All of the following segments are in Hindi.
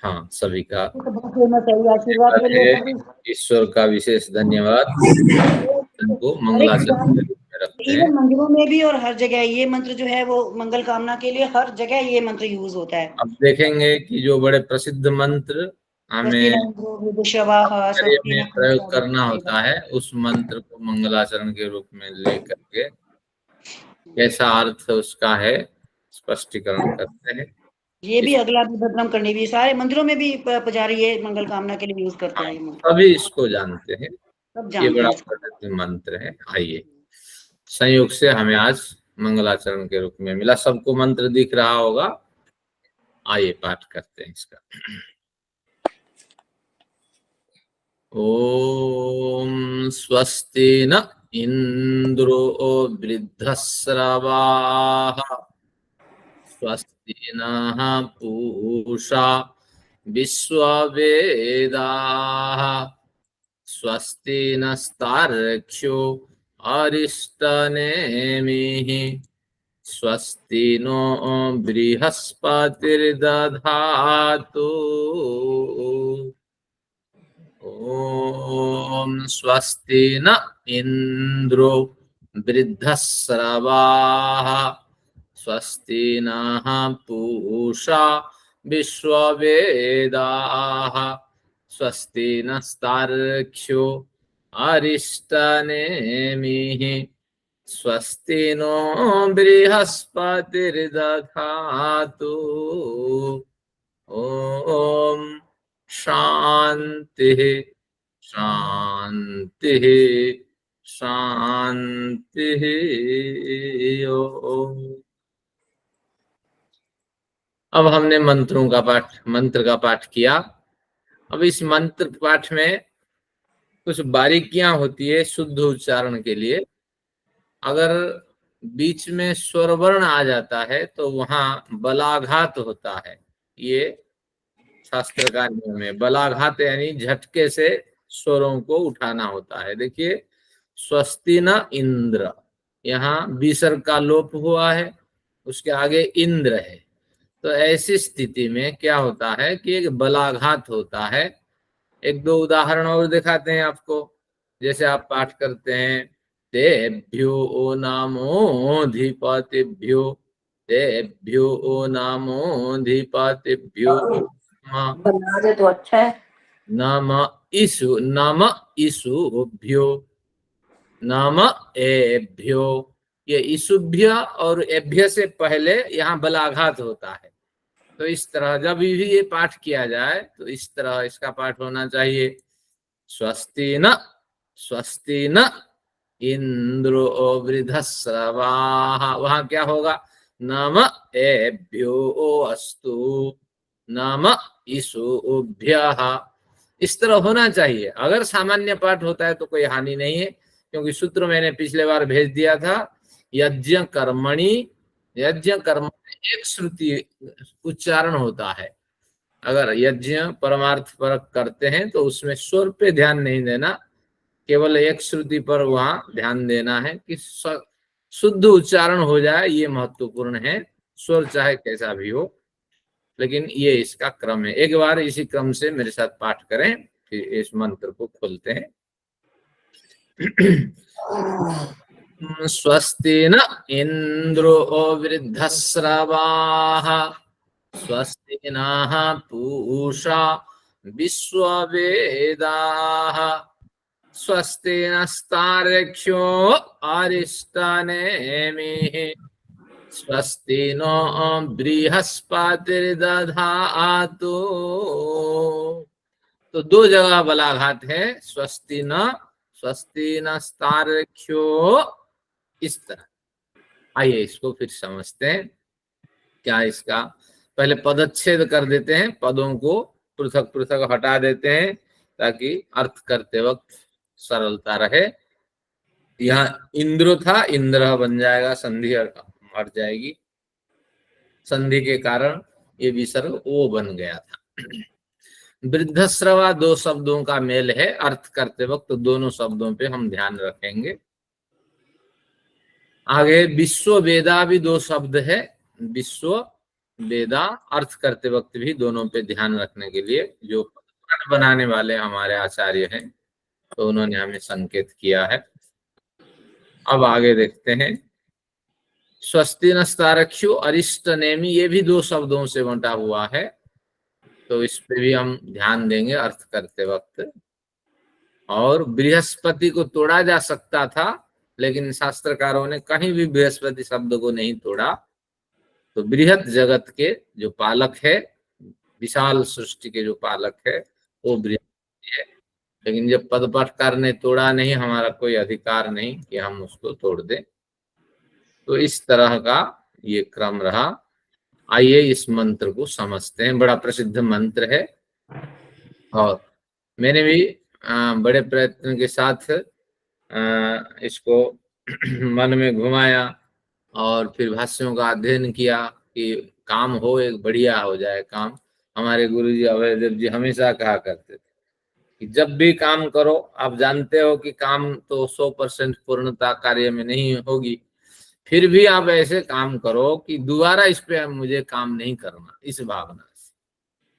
हाँ, सभी का तो बहुत फेमस है, ये आशीर्वाद के लिए है। ईश्वर का विशेष धन्यवाद, उनको मंगलाचरण के रूप में रखते हैं। इवन मंदिरों में भी और हर जगह ये मंत्र जो है वो मंगल कामना के लिए हर जगह ये मंत्र यूज होता है। अब देखेंगे कि जो बड़े प्रसिद्ध मंत्र हमें कार्य में प्रयोग करना होता है, उस मंत्र को मंगलाचरण के रूप में लेकर के कैसा अर्थ उसका है स्पष्टीकरण करते हैं। ये भी अगला भी भद्रम करने भी सारे मंदिरों में भी पुजारी ये मंगल कामना के लिए यूज करते हैं ये मंत्र। सभी इसको जानते हैं, सब ये जानते बड़ा हैं। प्रसिद्ध मंत्र है। आइए, संयोग से हमें आज मंगलाचरण के रूप में मिला, सबको मंत्र दिख रहा होगा। आइए पाठ करते हैं इसका। ओम स्वस्ति न इंद्रो वृद्धस्रवाः स्वस्ति नः पूषा विश्ववेदाः स्वस्ति नस्तार्क्ष्यो अरिष्टनेमिः स्वस्ति नो बृहस्पतिर्दधातु ओम स्वस्ति न इंद्रो वृद्धस्रवाः स्वस्ति नः पूषा विश्ववेदाः स्वस्ति नस्तार्क्ष्यो अरिष्टनेमिः स्वस्ति नो बृहस्पतिर्दधातु ओम शांति शांति शांति। अब हमने मंत्र का पाठ किया। अब इस मंत्र पाठ में कुछ बारीकियां होती है शुद्ध उच्चारण के लिए। अगर बीच में स्वर वर्ण आ जाता है तो वहां बलाघात होता है। ये शास्त्र का नियम है। बलाघात यानी झटके से स्वरों को उठाना होता है। देखिए, स्वस्ति न इंद्र, यहाँ विसर्ग का लोप हुआ है, उसके आगे इंद्र है। तो ऐसी स्थिति में क्या होता है कि एक बलाघात होता है। एक दो उदाहरण और दिखाते हैं आपको। जैसे आप पाठ करते हैं तेभ्यो नामोधिपतिभ्यो, तेभ्यो नामोधिपतिभ्यो बना दे तो अच्छा है। नाम इषुभ्यो नाम एभ्यो। ये इषुभ्य और एभ्य से पहले यहाँ बलाघात होता है। तो इस तरह जब भी ये पाठ किया जाए तो इस तरह इसका पाठ होना चाहिए। स्वस्ति न इंद्रो वृद्धस्रवाः। वहां क्या होगा? नम एभ्यो अस्तु नम इषुभ्यः। इस तरह होना चाहिए। अगर सामान्य पाठ होता है तो कोई हानि नहीं है, क्योंकि सूत्र मैंने पिछले बार भेज दिया था। यज्ञ कर्मणि, यज्ञ कर्म एक श्रुति उच्चारण होता है। अगर यज्ञ परमार्थ परक करते हैं तो उसमें स्वर पे ध्यान नहीं देना, केवल एक श्रुति पर वहां ध्यान देना है कि शुद्ध उच्चारण हो जाए। ये महत्वपूर्ण है, स्वर चाहे कैसा भी हो, लेकिन ये इसका क्रम है। एक बार इसी क्रम से मेरे साथ पाठ करें, फिर इस मंत्र को खोलते हैं। स्वस्ति न इंद्रो वृद्धस्रवाः स्वस्ति नः पूषा विश्ववेदाः स्वस्ति नस्तार्क्ष्यो अरिष्टनेमिः स्वस्ति नो बृहस्पतिर्दधातु। तो दो जगह बलाघात है, स्वस्ति नस्तार्क्ष्यो, इस तरह। आइए इसको फिर समझते हैं। क्या इसका पहले पदच्छेद कर देते हैं, पदों को पृथक पृथक हटा देते हैं ताकि अर्थ करते वक्त सरलता रहे। यहाँ इंद्र था, इंद्र बन जाएगा, संधि हट जाएगी। संधि के कारण ये विसर्ग ओ बन गया था। वृद्धस्रवा दो शब्दों का मेल है। अर्थ करते वक्त तो दोनों शब्दों पे हम ध्यान रखेंगे। आगे विश्व वेदा भी दो शब्द है। विश्व वेदा अर्थ करते वक्त भी दोनों पे ध्यान रखने के लिए जो पाठ बनाने वाले हमारे आचार्य हैं तो उन्होंने हमें संकेत किया है। अब आगे देखते हैं। स्वस्ति नस्तारक्षु अरिष्ट नेमी, ये भी दो शब्दों से बंटा हुआ है, तो इस पे भी हम ध्यान देंगे अर्थ करते वक्त। और बृहस्पति को तोड़ा जा सकता था, लेकिन शास्त्रकारों ने कहीं भी बृहस्पति शब्द को नहीं तोड़ा। तो बृहत जगत के जो पालक है, विशाल सृष्टि के जो पालक है, वो बृहस्पति है। लेकिन जब पदपाठकार ने तोड़ा नहीं, हमारा कोई अधिकार नहीं कि हम उसको तोड़ दें। तो इस तरह का ये क्रम रहा। आइए इस मंत्र को समझते हैं। बड़ा प्रसिद्ध मंत्र है और मैंने भी बड़े प्रयत्न के साथ इसको मन में घुमाया और फिर भाष्यों का अध्ययन किया कि काम हो, एक बढ़िया हो जाए काम। हमारे गुरुजी अभयदेव जी हमेशा कहा करते थे कि जब भी काम करो, आप जानते हो कि काम तो 100% पूर्णता कार्य में नहीं होगी, फिर भी आप ऐसे काम करो कि दोबारा इस पे मुझे काम नहीं करना, इस भावना से।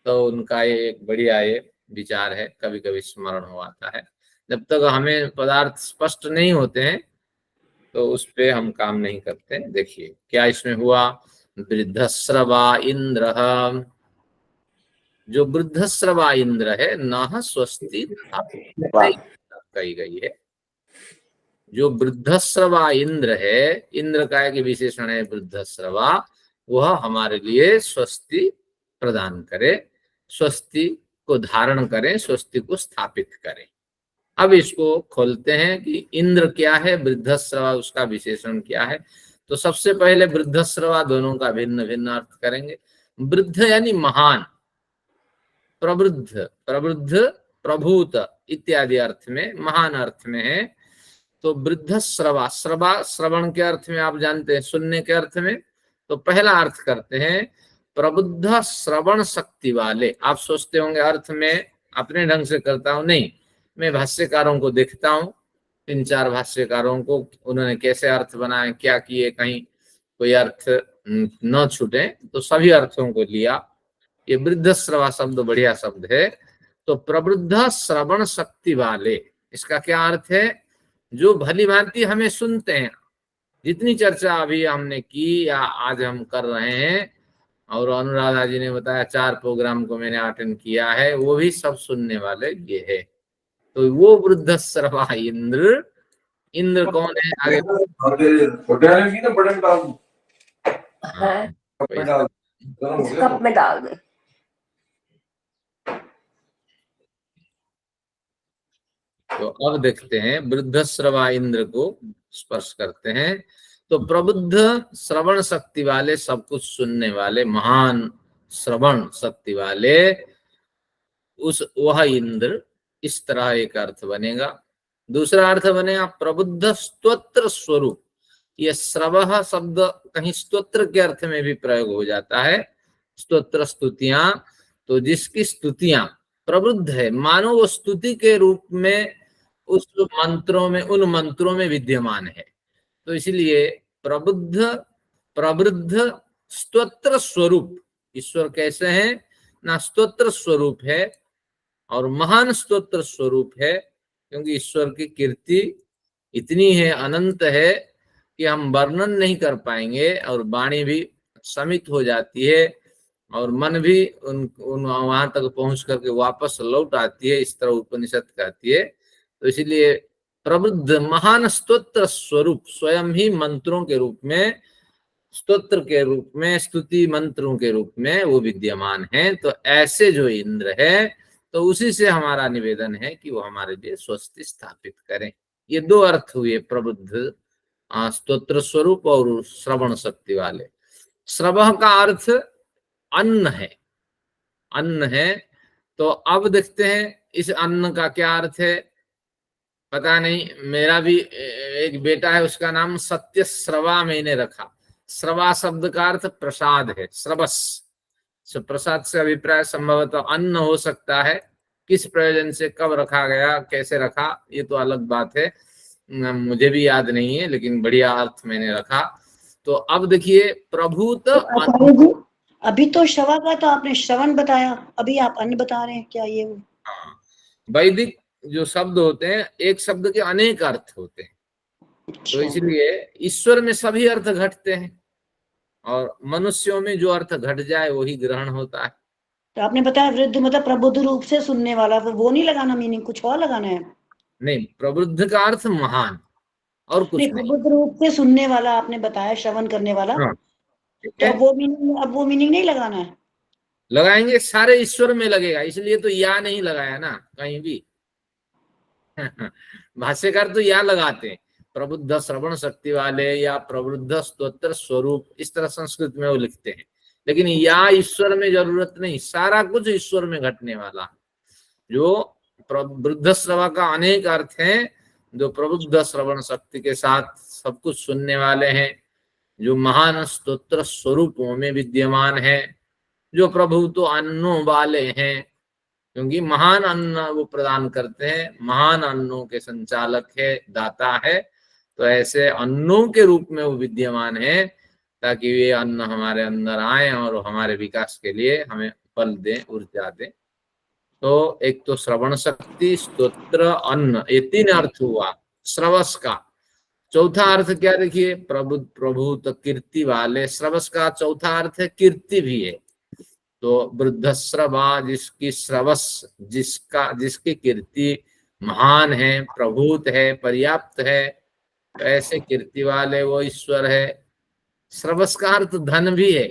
तो उनका ये एक बढ़िया ये विचार है, कभी कभी स्मरण हो आता है। जब तक हमें पदार्थ स्पष्ट नहीं होते हैं तो उस पे हम काम नहीं करते। देखिए क्या इसमें हुआ। वृद्धश्रवा इंद्र, जो वृद्धश्रवा इंद्र है, न स्वस्ति कही गई है। जो वृद्धश्रवा इंद्र है, इंद्र का एक विशेषण है वृद्धश्रवा, वह हमारे लिए स्वस्ति प्रदान करे, स्वस्ति को धारण करें, स्वस्ति को स्थापित करें। अब इसको खोलते हैं कि इंद्र क्या है, वृद्धश्रवा उसका विशेषण क्या है। तो सबसे पहले वृद्धश्रवा दोनों का भिन्न भिन्न अर्थ करेंगे। वृद्ध यानी महान, प्रवृद्ध, प्रवृद्ध प्रभूत इत्यादि अर्थ में, महान अर्थ में है। तो वृद्धश्रवा, श्रवा श्रवण के अर्थ में आप जानते हैं, सुनने के अर्थ में। तो पहला अर्थ करते हैं प्रबुद्ध श्रवण शक्ति वाले। आप सोचते होंगे अर्थ में अपने ढंग से करता हूं, नहीं, मैं भाष्यकारों को देखता हूँ, 3-4 भाष्यकारों को, उन्होंने कैसे अर्थ बनाए, क्या किए, कहीं कोई अर्थ न छूटे, तो सभी अर्थों को लिया। ये वृद्धश्रवा शब्द बढ़िया शब्द है। तो प्रवृद्ध श्रवण शक्ति वाले, इसका क्या अर्थ है, जो भली भांति हमें सुनते हैं। जितनी चर्चा अभी हमने की या आज हम कर रहे हैं, और अनुराधा जी ने बताया 4 प्रोग्राम को मैंने अटेंड किया है, वो भी सब सुनने वाले ये है। तो वो वृद्धश्रवा इंद्र, इंद्र कौन है आगे कप में डाल दे। तो अब देखते हैं वृद्धश्रवा इंद्र को स्पर्श करते हैं। तो प्रबुद्ध श्रवण शक्ति वाले, सब कुछ सुनने वाले, महान श्रवण शक्ति वाले, उस वह इंद्र, इस तरह एक अर्थ बनेगा। दूसरा अर्थ बनेगा प्रबुद्ध स्तोत्र स्वरूप। यह श्रवः शब्द कहीं स्तोत्र के अर्थ में भी प्रयोग हो जाता है, स्तोत्र स्तुतियां। तो जिसकी स्तुतियां प्रबुद्ध है, मानो वो स्तुति के रूप में उस मंत्रों में, उन मंत्रों में विद्यमान है। तो इसलिए प्रबुद्ध, प्रवृद्ध, स्तोत्र स्वरूप। ईश्वर कैसे हैं ना, स्तोत्र स्वरूप है और महान स्तोत्र स्वरूप है, क्योंकि ईश्वर की कीर्ति इतनी है, अनंत है कि हम वर्णन नहीं कर पाएंगे, और वाणी भी समित हो जाती है और मन भी उन वहां तक पहुंच करके वापस लौट आती है, इस तरह उपनिषद कहती है। तो इसलिए प्रबुद्ध महान स्तोत्र स्वरूप, स्वयं ही मंत्रों के रूप में, स्तोत्र के रूप में, स्तुति मंत्रों के रूप में वो विद्यमान है। तो ऐसे जो इंद्र है, तो उसी से हमारा निवेदन है कि वो हमारे लिए स्वस्ति स्थापित करें। ये 2 अर्थ हुए, प्रबुद्ध स्तोत्र स्वरूप और श्रवण शक्ति वाले। श्रवः का अर्थ अन्न है, अन्न है। तो अब देखते हैं इस अन्न का क्या अर्थ है। पता नहीं, मेरा भी एक बेटा है, उसका नाम सत्य श्रवा मैंने रखा। श्रवा शब्द का अर्थ प्रसाद है, श्रवस। प्रसाद से अभिप्राय संभवतः अन्न हो सकता है। किस प्रयोजन से कब रखा गया, कैसे रखा, ये तो अलग बात है, मुझे भी याद नहीं है, लेकिन बढ़िया अर्थ मैंने रखा। तो अब देखिए प्रभूत, अभी तो शवा का तो आपने श्रवण बताया, अभी आप अन्न बता रहे हैं, क्या ये? हाँ, वैदिक जो शब्द होते हैं, एक शब्द के अनेक अर्थ होते हैं, तो अच्छा, इसलिए ईश्वर में सभी अर्थ घटते हैं और मनुष्यों में जो अर्थ घट जाए वही ग्रहण होता है। तो आपने बताया वृद्ध मतलब प्रबुद्ध रूप से सुनने वाला, तो वो नहीं लगाना मीनिंग, कुछ और लगाना है? नहीं, प्रबुद्ध का अर्थ महान और नहीं, कुछ नहीं। प्रबुद्ध रूप से सुनने वाला आपने बताया, श्रवण करने वाला, हाँ, ठीक तो है, अब वो मीनिंग नहीं लगाना है? लगाएंगे, सारे ईश्वर में लगेगा, इसलिए तो या नहीं लगाया ना कहीं भी। भाष्यकार तो या लगाते हैं, प्रबुद्ध श्रवण शक्ति वाले या प्रबुद्ध स्तोत्र स्वरूप, इस तरह संस्कृत में वो लिखते हैं, लेकिन या ईश्वर में जरूरत नहीं, सारा कुछ ईश्वर में घटने वाला। जो प्रबुद्ध श्रवा का अनेक अर्थ हैं, जो प्रबुद्ध श्रवण शक्ति के साथ सब कुछ सुनने वाले हैं, जो महान स्तोत्र स्वरूपों में विद्यमान है, जो प्रभु तो अन्नों वाले हैं, क्योंकि महान अन्न वो प्रदान करते हैं, महान अन्नों के संचालक है, दाता है, तो ऐसे अन्नों के रूप में वो विद्यमान है, ताकि वे अन्न हमारे अंदर आए और हमारे विकास के लिए हमें फल दें, ऊर्जा दें। तो एक तो श्रवण शक्ति, स्तोत्र, अन्न, ये तीन अर्थ हुआ श्रवस का। चौथा अर्थ क्या देखिए, प्रभु प्रभु तो कीर्ति वाले, श्रवस का चौथा अर्थ है कीर्ति भी है। तो वृद्ध श्रवा, जिसकी श्रवस, जिसकी कीर्ति महान है, प्रभुत है, पर्याप्त है, तो ऐसे कीर्ति वाले वो ईश्वर है। श्रवस का अर्थ धन भी है,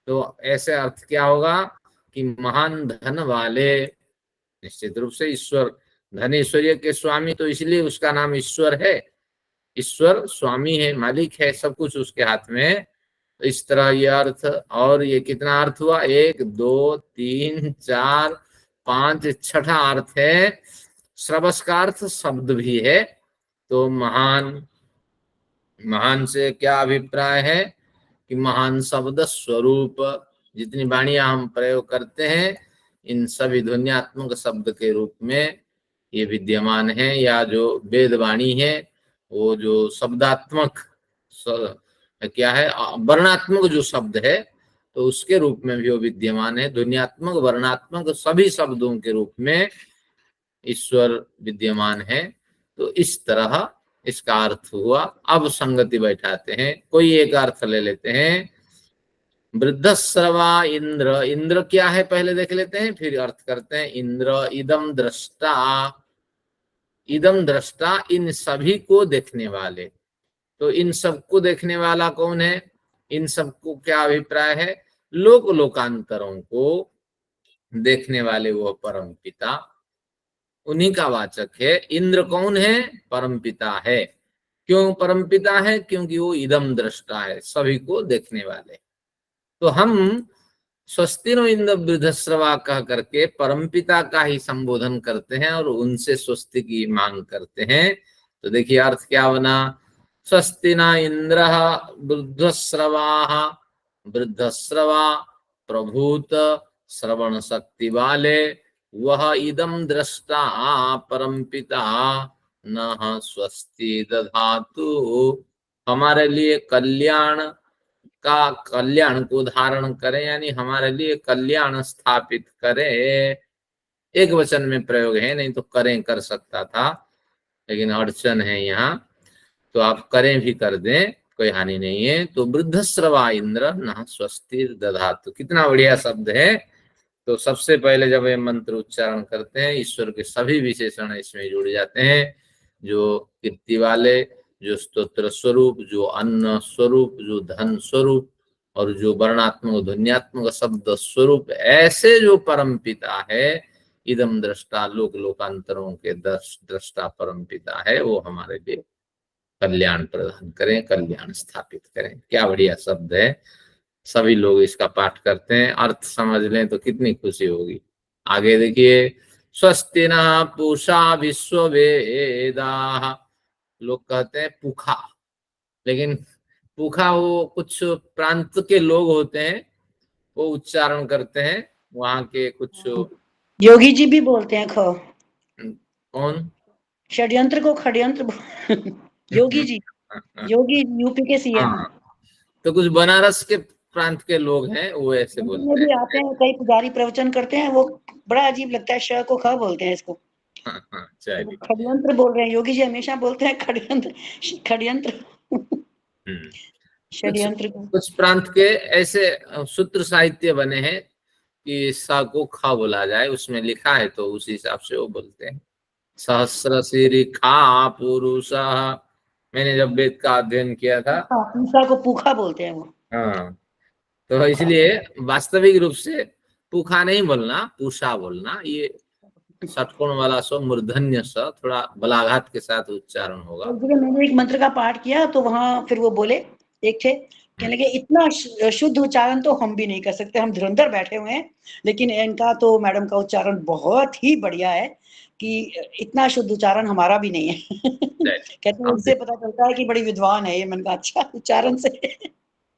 तो ऐसे अर्थ क्या होगा कि महान धन वाले, निश्चित रूप से ईश्वर धन ऐश्वर्य के स्वामी, तो इसलिए उसका नाम ईश्वर है। ईश्वर स्वामी है, मालिक है, सब कुछ उसके हाथ में है। तो इस तरह ये अर्थ, और ये कितना अर्थ हुआ, 1 2 3 4 5, छठा अर्थ है श्रवस का अर्थ शब्द भी है। तो महान, महान से क्या अभिप्राय है कि महान शब्द स्वरूप, जितनी वाणियां हम प्रयोग करते हैं, इन सभी ध्वन्यात्मक शब्द के रूप में ये विद्यमान है, या जो वेद वाणी है वो जो शब्दात्मक क्या है, वर्णात्मक जो शब्द है, तो उसके रूप में भी वो विद्यमान है। ध्वन्यात्मक, वर्णात्मक सभी शब्दों के रूप में ईश्वर विद्यमान है। तो इस तरह इसका अर्थ हुआ। अब संगति बैठाते हैं, कोई एक अर्थ ले लेते हैं। वृद्धश्रवा इंद्र, इंद्र क्या है पहले देख लेते हैं, फिर अर्थ करते हैं। इंद्र इदम दृष्टा, इदम दृष्टा इन सभी को देखने वाले। तो इन सबको देखने वाला कौन है, इन सबको क्या अभिप्राय है, लोक लोकांतरों को देखने वाले वो परम पिता, उन्हीं का वाचक है। इंद्र कौन है, परम पिता है। क्यों परम पिता है, क्योंकि वो इदम दृष्टा है, सभी को देखने वाले। तो हम स्वस्ति नो इंद्र वृद्धश्रवा कह करके परमपिता का ही संबोधन करते हैं और उनसे स्वस्ति की मांग करते हैं। तो देखिए अर्थ क्या बना, स्वस्ति न इंद्र वृद्धश्रवा, वृद्धश्रवा प्रभूत श्रवण शक्ति वाले, वह इदम दृष्टा परमपिता न स्वस्ति दधातु, हमारे लिए कल्याण का, कल्याण को धारण करें, यानी हमारे लिए कल्याण स्थापित करें। एक वचन में प्रयोग है, नहीं तो करें कर सकता था, लेकिन अड़चन है यहाँ, तो आप करें भी कर दें, कोई हानि नहीं है। तो वृद्धश्रवा इंद्र न स्वस्ति दधातु, कितना बढ़िया शब्द है। तो सबसे पहले जब ये मंत्र उच्चारण करते हैं, ईश्वर के सभी विशेषण इसमें जुड़ जाते हैं, जो कीर्ति वाले, जो स्तोत्र स्वरूप, जो अन्न स्वरूप, जो धन स्वरूप, और जो वर्णात्मक ध्वन्यात्मक शब्द स्वरूप, ऐसे जो परम पिता है, इदम दृष्टा, लोक लोकांतरों के दृष्टा परम पिता है, वो हमारे लिए कल्याण प्रदान करें, कल्याण स्थापित करें। क्या बढ़िया शब्द है, सभी लोग इसका पाठ करते हैं, अर्थ समझ लें तो कितनी खुशी होगी। आगे देखिए, स्वस्ति न पूषा विश्व वेदा, लोग कहते हैं पुखा, लेकिन पुखा वो कुछ प्रांत के लोग होते हैं, वो उच्चारण करते हैं, वहां के कुछ योगी जी भी बोलते हैं ख, कौन, षड्यंत्र को खड्यंत्र योगी जी, योगी यूपी के सीएम। हाँ, तो कुछ बनारस के प्रांत के लोग हैं वो ऐसे मंदिर में बोलते भी हैं। आते हैं, कई पुजारी प्रवचन करते हैं, वो बड़ा अजीब लगता है, श को ख बोलते हैं इसको। हाँ हाँ चलिए। षड्यंत्र बोल रहे हैं, योगी जी हमेशा बोलते हैं खड़यंत्र, खड़यंत्र, हम्म। कुछ षड्यंत्र को। कुछ प्रांत के ऐसे सूत्र साहित्य बने हैं कि सा को खा बोला जाए, उसमें लिखा है तो उसी हिसाब से वो बोलते हैं। सहस्र शिखा पुरुष, मैंने जब वेद का अध्ययन किया था। पूषा को पूखा बोलते हैं वो। हाँ, तो इसलिए वास्तविक रूप से पूखा नहीं बोलना, पूषा बोलना, ये षटकोण वाला सो मूर्धन्य स थोड़ा बलाघात के साथ उच्चारण होगा। एक जगह मैंने एक मंत्र का पाठ किया तो वहां फिर वो बोले, एक थे, कहने लगे इतना शुद्ध उच्चारण तो हम भी नहीं कर सकते, हम धुरंधर बैठे हुए हैं, लेकिन इनका तो मैडम का उच्चारण बहुत ही बढ़िया है कि इतना शुद्ध उच्चारण हमारा भी नहीं है। कहते हैं इससे पता चलता है कि बड़ी विद्वान है ये। मैंने कहा अच्छा, उच्चारण से।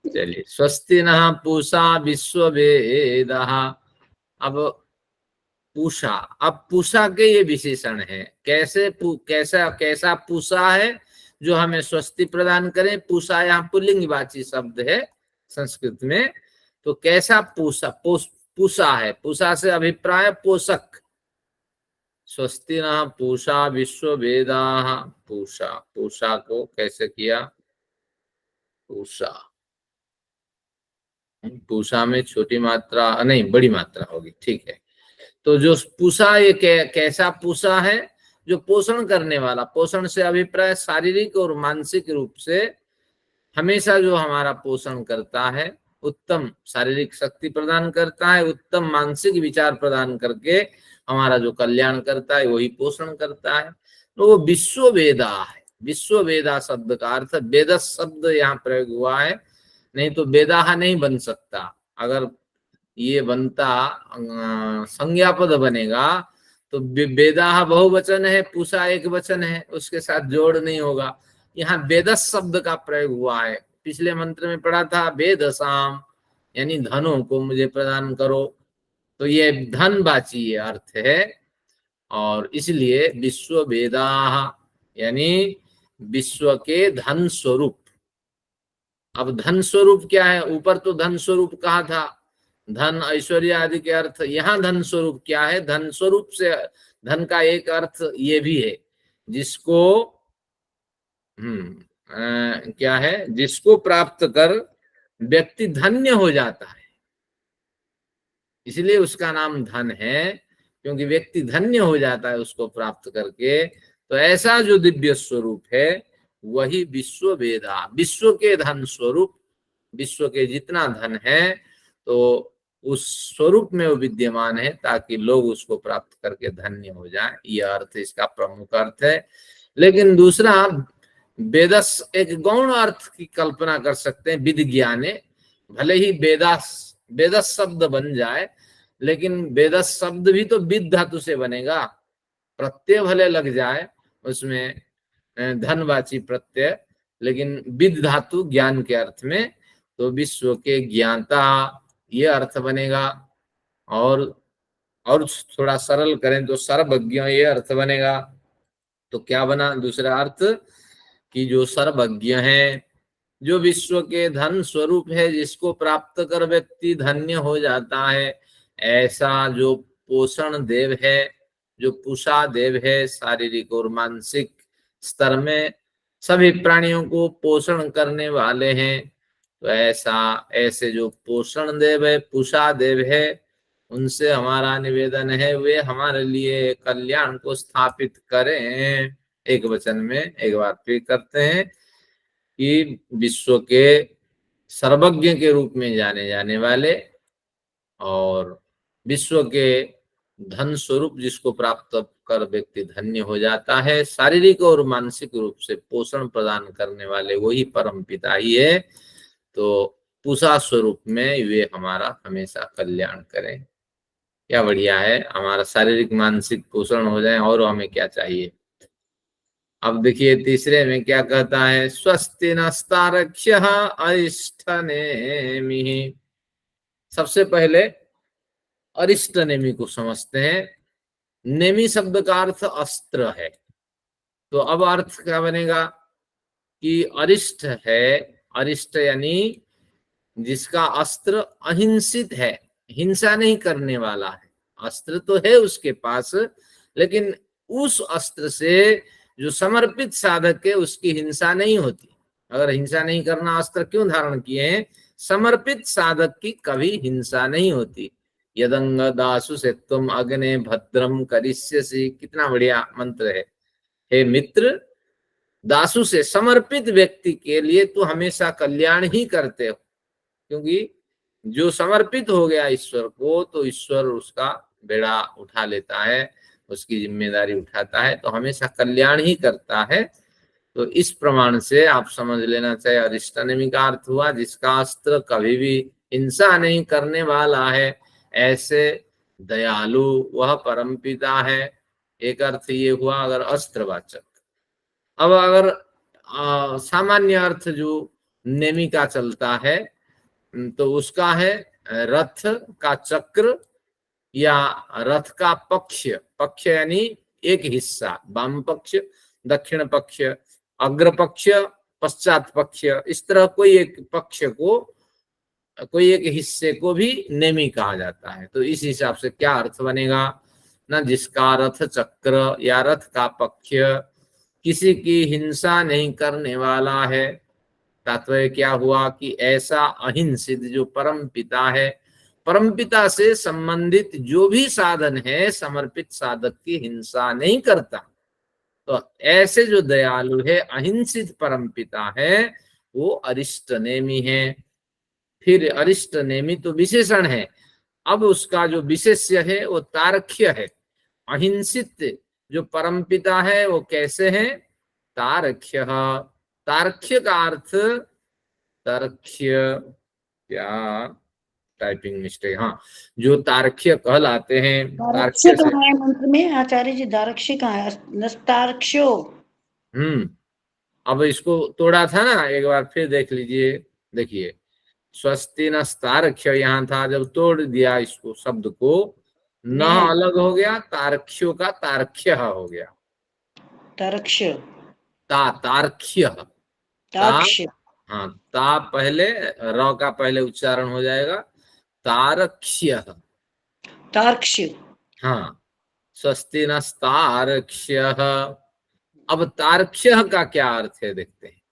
चलिए, स्वस्ति नः पूषा विश्ववेदः। अब पूषा, अब पूषा के ये विशेषण है, कैसे कैसा कैसा पूषा है जो हमें स्वस्ति प्रदान करें। पूषा यहाँ पुल्लिंगवाची शब्द है संस्कृत में, तो कैसा पूषा, पूषा है, पूषा से अभिप्राय पोषक। स्वस्ति नः पूषा विश्ववेदाः, पूषा, पूषा को कैसे किया, पूषा, पूषा में छोटी मात्रा नहीं, बड़ी मात्रा होगी, ठीक है। तो जो पूषा, ये कैसा पूषा है, जो पोषण करने वाला, पोषण से अभिप्राय शारीरिक और मानसिक रूप से हमेशा जो हमारा पोषण करता है, उत्तम शारीरिक शक्ति प्रदान करता है, उत्तम मानसिक विचार प्रदान करके हमारा जो कल्याण करता है वही पोषण करता है। तो वो विश्व वेदा है। विश्व वेदा शब्द का अर्थ, वेद शब्द यहाँ प्रयोग हुआ है, नहीं तो वेदाह नहीं बन सकता। अगर ये बनता संज्ञा पद बनेगा तो वेदाह बहुवचन है, पूषा एक वचन है, उसके साथ जोड़ नहीं होगा। यहाँ वेदस शब्द का प्रयोग हुआ है। पिछले मंत्र में पढ़ा था वेदसाम, यानी धनों को मुझे प्रदान करो, तो ये धनवाची अर्थ है। और इसलिए विश्व वेदाह यानी विश्व के धन स्वरूप। अब धन स्वरूप क्या है, ऊपर तो धन स्वरूप कहा था, धन ऐश्वर्य आदि के अर्थ। यहाँ धन स्वरूप क्या है, धन स्वरूप से धन का एक अर्थ ये भी है, जिसको क्या है, जिसको प्राप्त कर व्यक्ति धन्य हो जाता है, इसलिए उसका नाम धन है, क्योंकि व्यक्ति धन्य हो जाता है उसको प्राप्त करके। तो ऐसा जो दिव्य स्वरूप है वही विश्व वेदा, विश्व के धन स्वरूप, विश्व के जितना धन है तो उस स्वरूप में वो विद्यमान है, ताकि लोग उसको प्राप्त करके धन्य हो जाएं। यह अर्थ इसका प्रमुख अर्थ है। लेकिन दूसरा, वेदस एक गौण अर्थ की कल्पना कर सकते हैं, विद ज्ञाने, भले ही वेदस शब्द बन जाए, लेकिन वेदस शब्द भी तो विद धातु से बनेगा। प्रत्यय भले लग जाए उसमें, धनवाची प्रत्यय, लेकिन विद धातु ज्ञान के अर्थ में, तो विश्व के ज्ञाता ये अर्थ बनेगा। और थोड़ा सरल करें तो सर्वज्ञ ये अर्थ बनेगा। तो क्या बना दूसरा अर्थ, कि जो सर्वज्ञ है, जो विश्व के धन स्वरूप है, जिसको प्राप्त कर व्यक्ति धन्य हो जाता है, ऐसा जो पोषण देव है, जो पूषा देव है, शारीरिक और मानसिक स्तर में सभी प्राणियों को पोषण करने वाले हैं। तो ऐसे जो पोषण देव है, पूषा देव है, उनसे हमारा निवेदन है वे हमारे लिए कल्याण को स्थापित करें। एक वचन में एक बार फिर करते हैं कि विश्व के सर्वज्ञ के रूप में जाने जाने वाले और विश्व के धन स्वरूप, जिसको प्राप्त कर व्यक्ति धन्य हो जाता है, शारीरिक और मानसिक रूप से पोषण प्रदान करने वाले वही परम पिता ही है। तो पूषा स्वरूप में वे हमारा हमेशा कल्याण करें। क्या बढ़िया है, हमारा शारीरिक मानसिक पोषण हो जाए, और हमें क्या चाहिए। अब देखिए तीसरे में क्या कहता है, स्वस्ति नस्तारक्ष्य अरिष्ट नेमिः। सबसे पहले अरिष्ट नेमि को समझते हैं। नेमि शब्द का अर्थ अस्त्र है। तो अब अर्थ क्या बनेगा कि अरिष्ट है, अरिष्ट यानी जिसका अस्त्र अहिंसित है, हिंसा नहीं करने वाला है। अस्त्र तो है उसके पास, लेकिन उस अस्त्र से जो समर्पित साधक है उसकी हिंसा नहीं होती। अगर हिंसा नहीं करना अस्त्र क्यों धारण किए हैं? समर्पित साधक की कभी हिंसा नहीं होती। यदंग दासु से तुम अग्ने भद्रम करिष्यसि, कितना बढ़िया मंत्र है। हे मित्र, दासु से समर्पित व्यक्ति के लिए तो हमेशा कल्याण ही करते हो, क्योंकि जो समर्पित हो गया ईश्वर को तो ईश्वर उसका बेड़ा उठा लेता है, उसकी जिम्मेदारी उठाता है, तो हमेशा कल्याण ही करता है। तो इस प्रमाण से आप समझ लेना चाहिए अरिष्टनेमी का अर्थ हुआ जिसका अस्त्र कभी भी हिंसा नहीं करने वाला है, ऐसे दयालु वह परमपिता है। एक अर्थ ये हुआ अगर अस्त्रवाचक। अब अगर सामान्य अर्थ जो नेमी का चलता है तो उसका है रथ का चक्र या रथ का पक्ष। पक्ष यानी एक हिस्सा, वाम पक्ष, दक्षिण पक्ष, अग्र पक्ष, पश्चात पक्ष, इस तरह कोई एक पक्ष को, कोई एक हिस्से को भी नेमी कहा जाता है। तो इस हिसाब से क्या अर्थ बनेगा ना, जिसका रथ चक्र या रथ का पक्ष किसी की हिंसा नहीं करने वाला है। तात्पर्य क्या हुआ कि ऐसा अहिंसित जो परम पिता है, परम पिता से संबंधित जो भी साधन है समर्पित साधक की हिंसा नहीं करता। तो ऐसे जो दयालु है अहिंसित परम पिता है वो अरिष्टनेमी है। फिर अरिष्टनेमी तो विशेषण है, अब उसका जो विशेष्य है वो तारक्ष्य है। अहिंसित जो परमपिता है वो कैसे है? तारक्ष्य। तारक्ष्य का अर्थ, तारक्ष्य क्या, टाइपिंग मिस्टेक, हाँ, जो तारक्ष्य कहलाते हैं, दारक्ष्य तारक्ष्य से कहाँ है मंत्र में आचार्य जी? दारक्ष्य कहाँ है? नस्तारक्ष्यो। अब इसको तोड़ा था ना, एक बार फिर देख लीजिए। देखिए स्वस्ति नस्तारक्ष्य यहाँ था, जब तोड़ दिया इसको शब्द को, न अलग हो गया, तारक्ष्यो का तारक्ष्य हो गया। तारक्ष्य, तारक्ष्य, तारक्ष्य, हाँ, ता पहले, र का पहले उच्चारण हो जाएगा तारक्ष्य। तारक्ष्य, हाँ, स्वस्ति नस्तारक्ष्य। अब तारक्ष्य का क्या अर्थ है देखते हैं।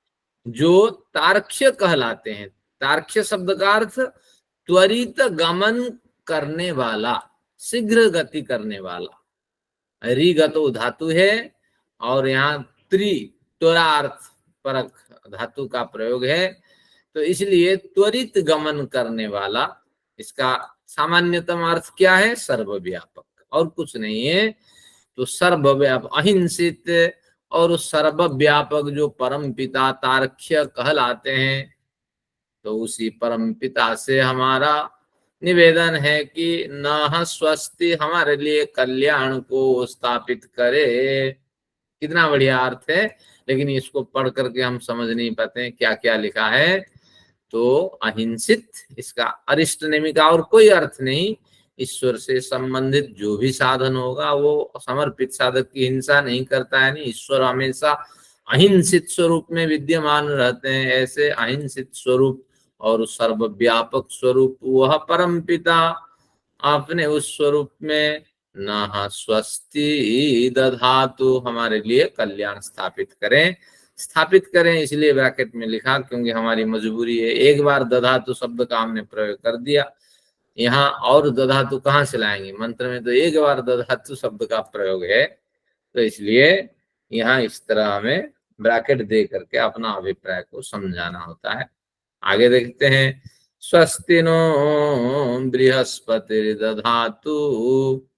जो तारक्ष्य कहलाते हैं, तारक्ष्य शब्द का अर्थ त्वरित गमन करने वाला, शीघ्र गति करने वाला। रिगतो धातु है और यहाँ त्वरार्थ परक धातु का प्रयोग है, तो इसलिए त्वरित गमन करने वाला, इसका सामान्यतम अर्थ क्या है? सर्वव्यापक, और कुछ नहीं है। तो सर्वव्यापक, अहिंसित और सर्वव्यापक जो परम पिता तारक्ष्य कहलाते हैं, तो उसी परम पिता से हमारा निवेदन है कि न स्वस्ति हमारे लिए कल्याण को स्थापित करे। कितना बढ़िया अर्थ है, लेकिन इसको पढ़ करके हम समझ नहीं पाते हैं क्या क्या लिखा है। तो अहिंसित, इसका अरिष्टनेमी का और कोई अर्थ नहीं। ईश्वर से संबंधित जो भी साधन होगा वो समर्पित साधक की हिंसा नहीं करता है। नहीं, ईश्वर हमेशा अहिंसित स्वरूप में विद्यमान रहते हैं। ऐसे अहिंसित स्वरूप और सर्वव्यापक स्वरूप वह परम पिता आपने उस स्वरूप में न स्वस्ति दधातु हमारे लिए कल्याण स्थापित करें। स्थापित करें इसलिए ब्रैकेट में लिखा क्योंकि हमारी मजबूरी है। एक बार दधातु शब्द का हमने प्रयोग कर दिया, यहाँ और दधातु कहाँ से लाएंगे? मंत्र में तो एक बार दधातु शब्द का प्रयोग है, तो इसलिए यहाँ इस तरह हमें ब्रैकेट दे करके अपना अभिप्राय को समझाना होता है। आगे देखते हैं, स्वस्ति नो बृहस्पति दधातु।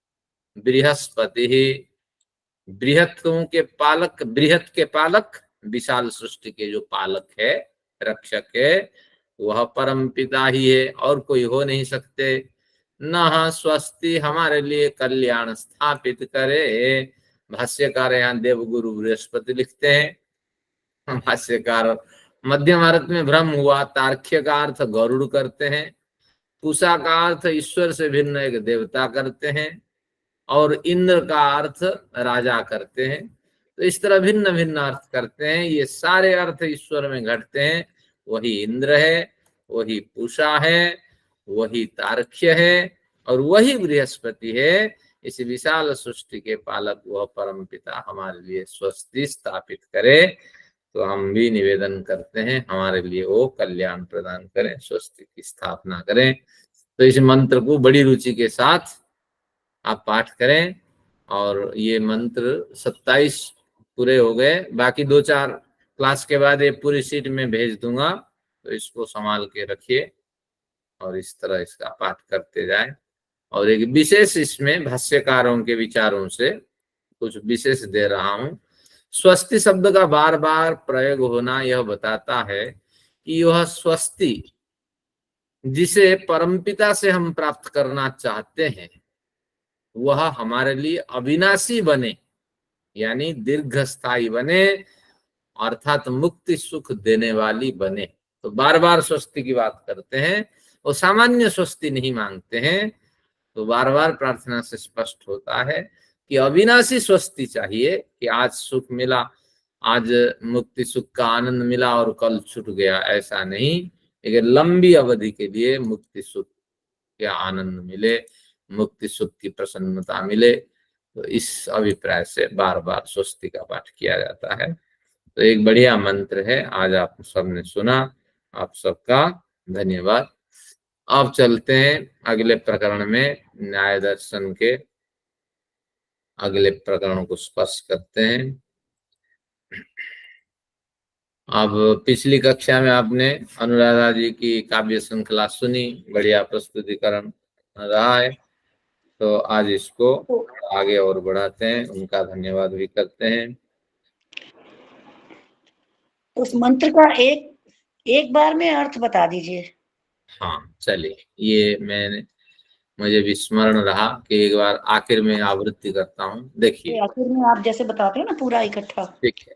बृहस्पति बृहत्तों के पालक, बृहत के पालक, विशाल सृष्टि के जो पालक है, रक्षक है, वह परम पिता ही है और कोई हो नहीं सकते। न स्वस्ति हमारे लिए कल्याण स्थापित करे। भाष्यकार यहाँ देवगुरु बृहस्पति लिखते हैं। भाष्यकार मध्य भारत में भ्रम हुआ, तार्क्ष्य का अर्थ गरुड़ करते हैं, पूषा का अर्थ ईश्वर से भिन्न एक देवता करते हैं, और इंद्र का अर्थ राजा करते हैं। तो इस तरह भिन्न भिन्न अर्थ करते हैं। ये सारे अर्थ ईश्वर में घटते हैं, वही इंद्र है। वही पूषा है, वही तारक्ष्य है और वही बृहस्पति है। इस विशाल सृष्टि के पालक वह परम पिता हमारे लिए स्वस्ति स्थापित करे। तो हम भी निवेदन करते हैं हमारे लिए वो कल्याण प्रदान करें, स्वस्ति की स्थापना करें। तो इस मंत्र को बड़ी रुचि के साथ आप पाठ करें। और ये मंत्र 27 पूरे हो गए, बाकी 2-4 क्लास के बाद ये पूरी शीट में भेज दूंगा, तो इसको संभाल के रखिए और इस तरह इसका पाठ करते जाए। और एक विशेष इसमें भाष्यकारों के विचारों से कुछ विशेष दे रहा हूं। स्वस्ति शब्द का बार बार प्रयोग होना यह बताता है कि यह स्वस्ति जिसे परमपिता से हम प्राप्त करना चाहते हैं वह हमारे लिए अविनाशी बने, यानी दीर्घस्थायी बने, अर्थात मुक्ति सुख देने वाली बने। तो बार बार स्वस्ति की बात करते हैं, वो सामान्य स्वस्ति नहीं मांगते हैं। तो बार बार प्रार्थना से स्पष्ट होता है कि अविनाशी स्वस्ति चाहिए कि आज सुख मिला, आज मुक्ति सुख का आनंद मिला और कल छूट गया, ऐसा नहीं। लेकिन लंबी अवधि के लिए मुक्ति सुख का आनंद मिले, मुक्ति सुख की प्रसन्नता मिले। तो इस अभिप्राय से बार बार स्वस्ति का पाठ किया जाता है। तो एक बढ़िया मंत्र है, आज आप सबने सुना, आप सबका धन्यवाद। अब चलते हैं अगले प्रकरण में, न्याय दर्शन के अगले प्रकरणों को स्पर्श करते हैं। अब पिछली कक्षा में आपने अनुराधा जी की काव्य श्रृंखला सुनी, बढ़िया प्रस्तुतिकरण रहा है। तो आज इसको आगे और बढ़ाते हैं, उनका धन्यवाद भी करते हैं। उस मंत्र का एक बार में अर्थ बता दीजिए। हाँ चलिए, ये मुझे भी स्मरण रहा कि एक बार आखिर में आवृत्ति करता हूँ। देखिए आखिर में आप जैसे बताते हैं ना पूरा इकट्ठा, ठीक है,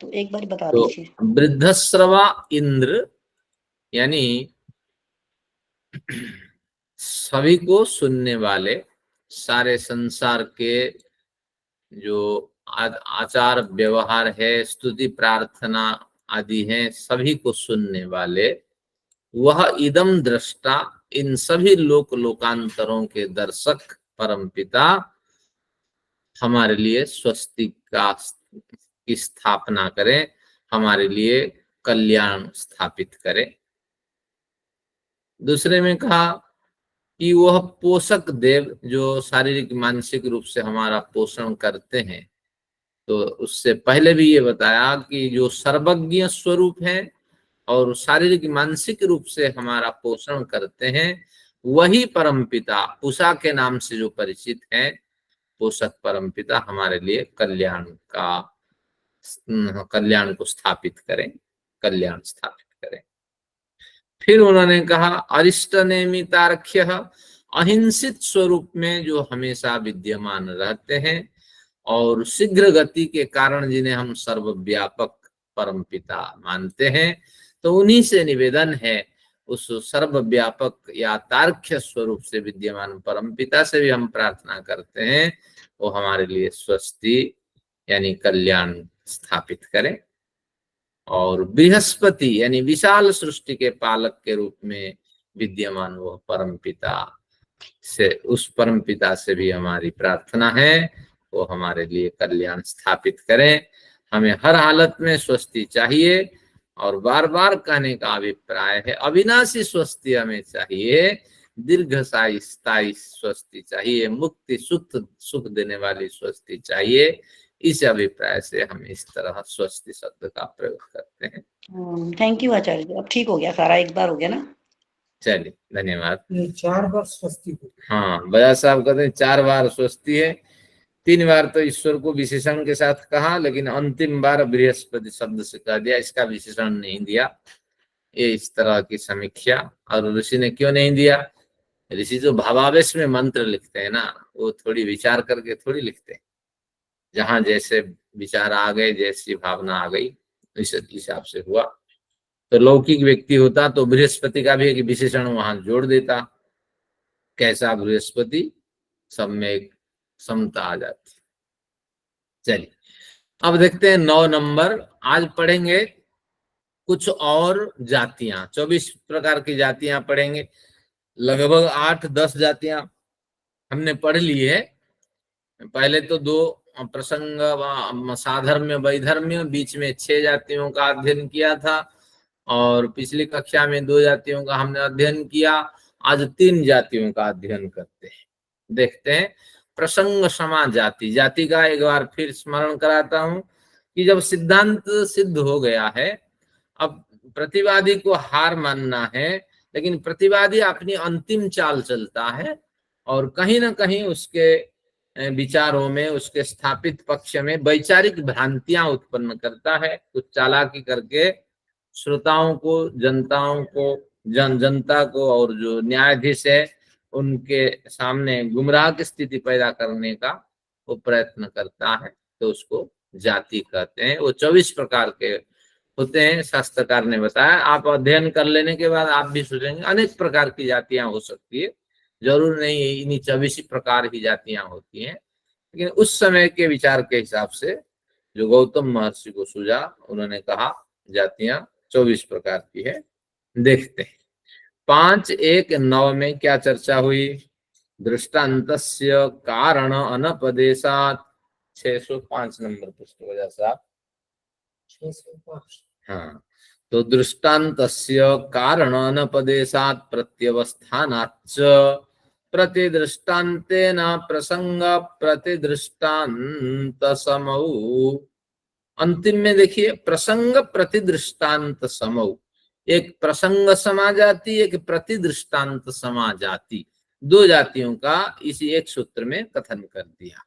तो एक बार बता तो दीजिए। वृद्धश्रवा इंद्र यानी सभी को सुनने वाले, सारे संसार के जो आचार व्यवहार है, स्तुति प्रार्थना आदि है, सभी को सुनने वाले, वह इदम दृष्टा, इन सभी लोक लोकांतरों के दर्शक परमपिता हमारे लिए स्वस्ति की स्थापना करें, हमारे लिए कल्याण स्थापित करें। दूसरे में कहा कि वह पोषक देव जो शारीरिक मानसिक रूप से हमारा पोषण करते हैं। तो उससे पहले भी ये बताया कि जो सर्वज्ञ स्वरूप है और शारीरिक मानसिक रूप से हमारा पोषण करते हैं, वही परमपिता पूषा के नाम से जो परिचित है, पोषक परमपिता हमारे लिए कल्याण को स्थापित करें, कल्याण स्थापित करें। फिर उन्होंने कहा अरिष्ट नेमितार्क्ष्य, अहिंसित स्वरूप में जो हमेशा विद्यमान रहते हैं और शीघ्र गति के कारण जिन्हें हम सर्वव्यापक परमपिता मानते हैं। तो उन्हीं से निवेदन है, उस सर्वव्यापक या तार्क्ष्य स्वरूप से विद्यमान परमपिता से भी हम प्रार्थना करते हैं वो हमारे लिए स्वस्ति यानी कल्याण स्थापित करें। और बृहस्पति यानी विशाल सृष्टि के पालक के रूप में विद्यमान वह परमपिता से, उस परमपिता से भी हमारी प्रार्थना है वो हमारे लिए कल्याण स्थापित करें। हमें हर हालत में स्वस्ति चाहिए और बार बार कहने का अभिप्राय है अविनाशी स्वस्ति हमें चाहिए, दीर्घस्थायी स्वस्ति चाहिए, मुक्ति सुख देने वाली स्वस्ति चाहिए। इस अभिप्राय से हम इस तरह स्वस्ति शब्द का प्रयोग करते हैं। थैंक यू आचार्य जी, अब ठीक हो गया सारा, एक बार हो गया ना। चलिए धन्यवाद। 4 बार स्वस्ति। हाँ बजा साहब कहते हैं 4 बार स्वस्ति है, 3 बार तो ईश्वर को विशेषण के साथ कहा, लेकिन अंतिम बार बृहस्पति शब्द से कह दिया, इसका विशेषण नहीं दिया। ये इस तरह की समीक्षा। और ऋषि ने क्यों नहीं दिया? ऋषि जो भावावेश में मंत्र लिखते हैं ना, वो थोड़ी विचार करके थोड़ी लिखते हैं। जहां जैसे विचार आ गए, जैसी भावना आ गई, इस हिसाब से हुआ। तो लौकिक व्यक्ति होता तो बृहस्पति का भी एक विशेषण वहां जोड़ देता, कैसा बृहस्पति, सब में एक समता आ जाती। चलिए अब देखते हैं 9 नंबर। आज पढ़ेंगे कुछ और जातियां, 24 प्रकार की जातियां पढ़ेंगे। लगभग 8-10 जातियां हमने पढ़ ली है। पहले तो 2 प्रसंग, साधर्म्य वैधर्म्य, बीच में 6 जातियों का अध्ययन किया था, और पिछली कक्षा में 2 जातियों का हमने अध्ययन किया। आज 3 जातियों का अध्ययन करते हैं। देखते हैं प्रसंग समा जाति। जाति का एक बार फिर स्मरण कराता हूं कि जब सिद्धांत सिद्ध हो गया है, अब प्रतिवादी को हार मानना है, लेकिन प्रतिवादी अपनी अंतिम चाल चलता है और कहीं ना कहीं उसके विचारों में, उसके स्थापित पक्ष में वैचारिक भ्रांतियां उत्पन्न करता है। कुछ चालाकी करके श्रोताओं को, जनताओं को, जनता को और जो न्यायाधीश है उनके सामने गुमराह की स्थिति पैदा करने का वो प्रयत्न करता है, तो उसको जाति कहते हैं। वो 24 प्रकार के होते हैं, शास्त्रकार ने बताया। आप अध्ययन कर लेने के बाद आप भी सोचेंगे अनेक प्रकार की जातियां हो सकती है, जरूर नहीं इन्हीं 24 प्रकार की जातियां होती हैं। लेकिन उस समय के विचार के हिसाब से जो गौतम महर्षि को सूझा, उन्होंने कहा जातियां 24 प्रकार की है। देखते हैं 5.1.9 में क्या चर्चा हुई। दृष्टान्तस्य कारण अनपदेशात्, 605 नंबर पुस्तक वजह से आप 605। हाँ, तो दृष्टान्तस्य कारण अनपदेशात् प्रत्यवस्थानाच्च प्रतिदृष्टान्तेन प्रसंग प्रतिदृष्टान्त समौ। अंतिम में देखिए प्रसंग प्रतिदृष्टान्त समौ, एक प्रसंग समा जाति, एक प्रतिदृष्टान्त समा जाति, 2 जातियों का इसी एक सूत्र में कथन कर दिया।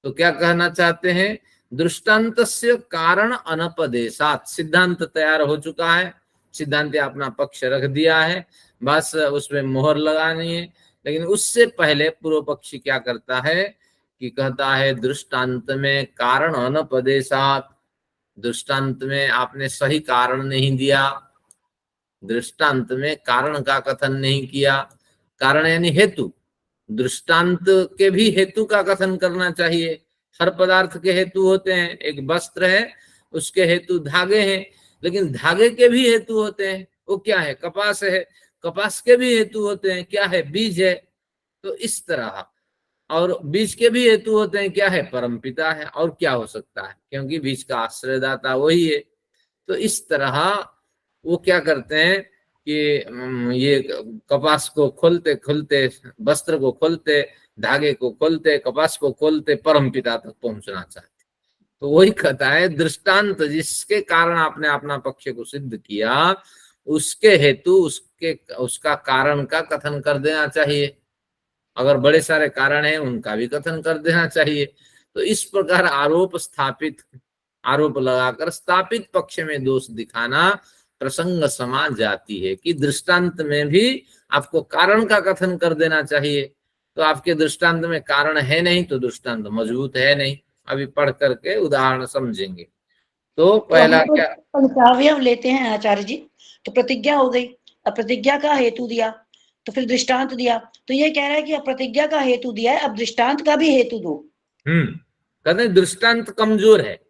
तो क्या कहना चाहते हैं, दृष्टांतस्य कारण अनपदेशात्, सिद्धांत तैयार हो चुका है, सिद्धांत अपना पक्ष रख दिया है, बस उसमें मोहर लगानी है। लेकिन उससे पहले पूर्व पक्षी क्या करता है कि कहता है दृष्टांत में कारण अनपदेशात्, दृष्टांत में आपने सही कारण नहीं दिया, दृष्टांत में कारण का कथन नहीं किया। कारण यानी हेतु, दृष्टांत के भी हेतु का कथन करना चाहिए। हर पदार्थ के हेतु होते हैं, एक वस्त्र है उसके हेतु धागे हैं, लेकिन धागे के भी हेतु होते हैं, वो क्या है, कपास है, कपास के भी हेतु होते हैं, क्या है, बीज है। तो इस तरह, और बीज के भी हेतु होते हैं, क्या है, परमपिता है, और क्या हो सकता है, क्योंकि बीज का आश्रयदाता वही है। तो इस तरह वो क्या करते हैं कि ये कपास को खोलते खोलते, वस्त्र को खोलते, धागे को खोलते, कपास को खोलते, परमपिता तक पहुंचना चाहते। तो वही कहता है दृष्टांत जिसके कारण आपने अपना पक्ष को सिद्ध किया, उसके हेतु, उसका कारण का कथन कर देना चाहिए। अगर बड़े सारे कारण हैं उनका भी कथन कर देना चाहिए। तो इस प्रकार आरोप लगाकर स्थापित पक्ष में दोष दिखाना प्रसंग समा जाती है कि दृष्टांत में भी आपको कारण का कथन कर देना चाहिए। तो आपके दृष्टांत में कारण है नहीं तो दृष्टांत मजबूत है नहीं। अभी पढ़ करके उदाहरण समझेंगे। तो पहला क्या, पंचावयव लेते हैं आचार्य जी, तो प्रतिज्ञा हो गई, अब प्रतिज्ञा का हेतु दिया, तो फिर दृष्टांत दिया, तो ये कह रहा है कि अब प्रतिज्ञा का हेतु दिया है, अब दृष्टांत का भी हेतु दो। कहते हैं दृष्टांत कमजोर है।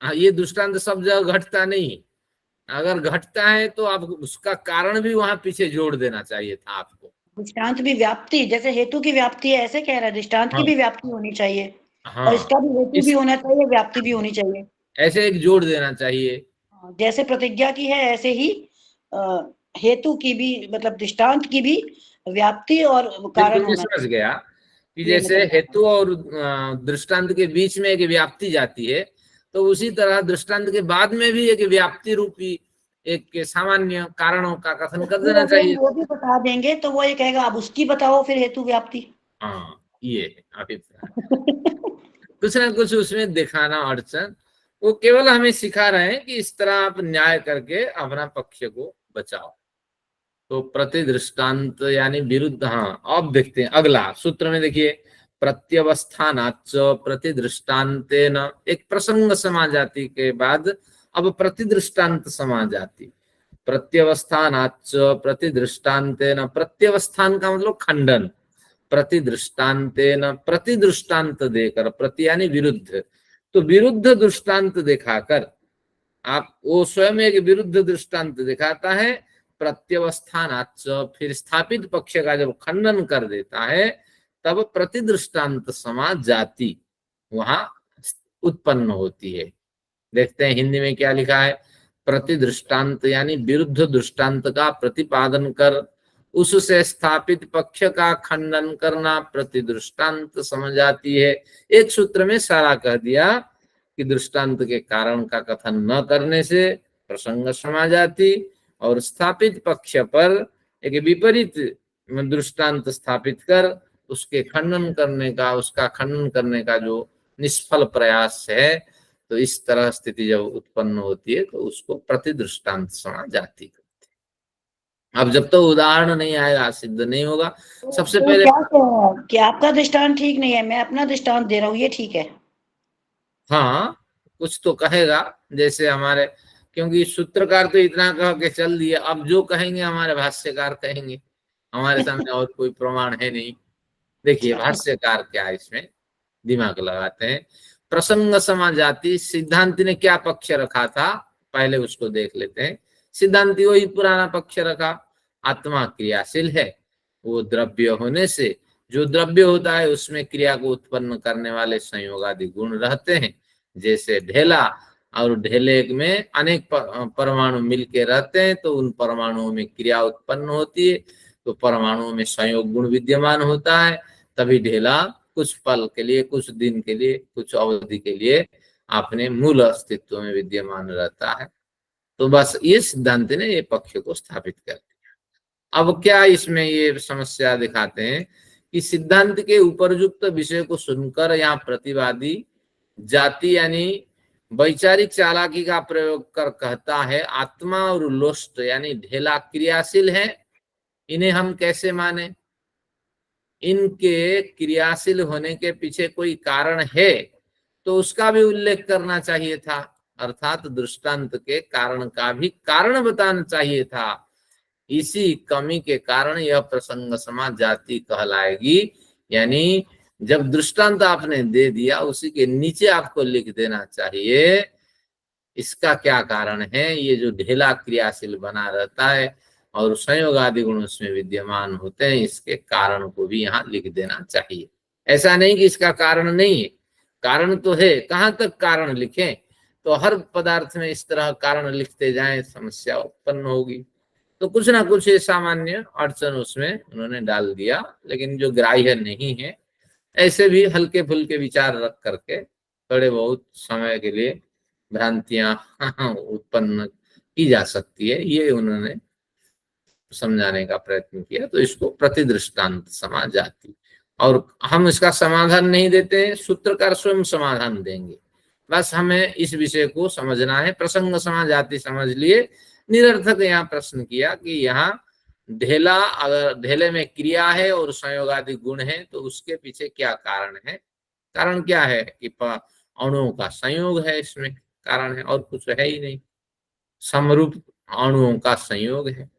ये दृष्टांत सब जगह घटता नहीं, अगर घटता है तो आप उसका कारण भी वहां पीछे जोड़ देना चाहिए था आपको। दृष्टांत भी व्याप्ति, जैसे हेतु की व्याप्ति है ऐसे कह रहा है, दृष्टांत की भी व्याप्ति होनी चाहिए, और इसका भी हेतु भी होना चाहिए, व्याप्ति भी होनी चाहिए, ऐसे एक जोड़ देना चाहिए। जैसे प्रतिज्ञा की है ऐसे ही हेतु की भी, मतलब दृष्टांत की भी व्याप्ति और कारण होना। समझ गया कि जैसे हेतु और दृष्टांत के बीच में एक व्याप्ति जाती है, तो उसी तरह दृष्टांत के बाद में भी एक व्याप्ति रूपी एक सामान्य कारणों का कथन कर देना चाहिए। वो भी बता देंगे तो वो ये कहेगा अब उसकी बताओ फिर हेतु व्याप्ति। हाँ, ये अभिप्राय कुछ ना कुछ उसमें दिखाना अड़चन, वो केवल हमें सिखा रहे हैं कि इस तरह आप न्याय करके अपना पक्ष को बचाओ। तो प्रतिदृष्टांत यानी विरुद्ध। हाँ, अब देखते हैं अगला सूत्र में, देखिए प्रत्यवस्थानाच्च प्रतिदृष्टान्तेन, एक प्रसंग समा जाति के बाद अब प्रतिदृष्टांत समा जाति। प्रत्यवस्थानाच्च प्रतिदृष्टान्तेन, प्रत्यवस्थान का मतलब खंडन, प्रतिदृष्टान्तेन प्रतिदृष्टांत देकर, प्रति यानी विरुद्ध, तो विरुद्ध दृष्टांत दिखाकर आप वो स्वयं एक विरुद्ध दृष्टांत दिखाता है। प्रत्यवस्थानाच, फिर स्थापित पक्ष का जब खंडन कर देता है तब प्रतिदृष्टांत समाज जाति वहां उत्पन्न होती है। देखते हैं हिंदी में क्या लिखा है। प्रतिदृष्टांत यानी विरुद्ध दृष्टांत का प्रतिपादन कर उससे स्थापित पक्ष का खंडन करना प्रतिदृष्टांत समझ आती है। एक सूत्र में सारा कह दिया कि दृष्टांत के कारण का कथन न करने से प्रसंग समा जाती, और स्थापित पक्ष पर एक विपरीत दृष्टांत स्थापित कर उसके खंडन करने का, उसका खंडन करने का जो निष्फल प्रयास है, तो इस तरह स्थिति जब उत्पन्न होती है तो उसको प्रतिदृष्टांत समा जाती है। अब जब तो उदाहरण नहीं आएगा सिद्ध नहीं होगा। सबसे पहले क्या कह रहे हैं कि आपका दृष्टांत ठीक नहीं है, मैं अपना दृष्टांत दे रहा हूँ, ये ठीक है। हाँ, कुछ तो कहेगा जैसे हमारे, क्योंकि सूत्रकार तो इतना कह के चल दिया, अब जो कहेंगे हमारे भाष्यकार कहेंगे, हमारे सामने और कोई प्रमाण है नहीं। देखिए भाष्यकार क्या इसमें दिमाग लगाते हैं। प्रसंग समा जाति, सिद्धांति ने क्या पक्ष रखा था पहले उसको देख लेते हैं। सिद्धांति वही पुराना पक्ष रखा, आत्मा क्रियाशील है, वो द्रव्य होने से जो द्रव्य होता है उसमें क्रिया को उत्पन्न करने वाले संयोग आदि गुण रहते हैं। जैसे ढेला और ढेले में अनेक परमाणु मिलके रहते हैं तो उन परमाणुओं में क्रिया उत्पन्न होती है, तो परमाणुओं में संयोग गुण विद्यमान होता है, तभी ढेला कुछ पल के लिए, कुछ दिन के लिए, कुछ अवधि के लिए अपने मूल अस्तित्व में विद्यमान रहता है। तो बस ये सिद्धांत ने ये पक्ष को स्थापित कर दिया। अब क्या इसमें ये समस्या दिखाते हैं कि सिद्धांत के उपरयुक्त विषय को सुनकर यहाँ प्रतिवादी जाति यानी वैचारिक चालाकी का प्रयोग कर कहता है आत्मा और लोष्ट यानी ढेला क्रियाशील है, इन्हें हम कैसे माने? इनके क्रियाशील होने के पीछे कोई कारण है तो उसका भी उल्लेख करना चाहिए था, अर्थात दृष्टांत के कारण का भी कारण बताना चाहिए था। इसी कमी के कारण यह प्रसंग समा जाति कहलाएगी। यानी जब दृष्टांत आपने दे दिया उसी के नीचे आपको लिख देना चाहिए इसका क्या कारण है। ये जो ढेला क्रियाशील बना रहता है और संयोग आदि गुण उसमें विद्यमान होते हैं, इसके कारण को भी यहाँ लिख देना चाहिए। ऐसा नहीं कि इसका कारण नहीं है, कारण तो है, कहाँ तक कारण लिखें? तो हर पदार्थ में इस तरह कारण लिखते जाएं समस्या उत्पन्न होगी। तो कुछ ना कुछ ये सामान्य अड़चन उसमें उन्होंने डाल दिया, लेकिन जो ग्राह्य नहीं है ऐसे भी हल्के फुल्के विचार रख करके थोड़े बहुत समय के लिए भ्रांतियां उत्पन्न की जा सकती है, ये उन्होंने समझाने का प्रयत्न किया। तो इसको प्रतिदृष्टांत समा जाति, और हम इसका समाधान नहीं देते हैं, सूत्रकार स्वयं समाधान देंगे। बस हमें इस विषय को समझना है। प्रसंग समा जाति समझ लिए, निरर्थक यहाँ प्रश्न किया कि यहाँ ढेला, अगर ढेले में क्रिया है और संयोग आदि गुण है तो उसके पीछे क्या कारण है? कारण क्या है कि अणुओं का संयोग है, इसमें कारण है, और कुछ है ही नहीं, समरूप अणुओं का संयोग है।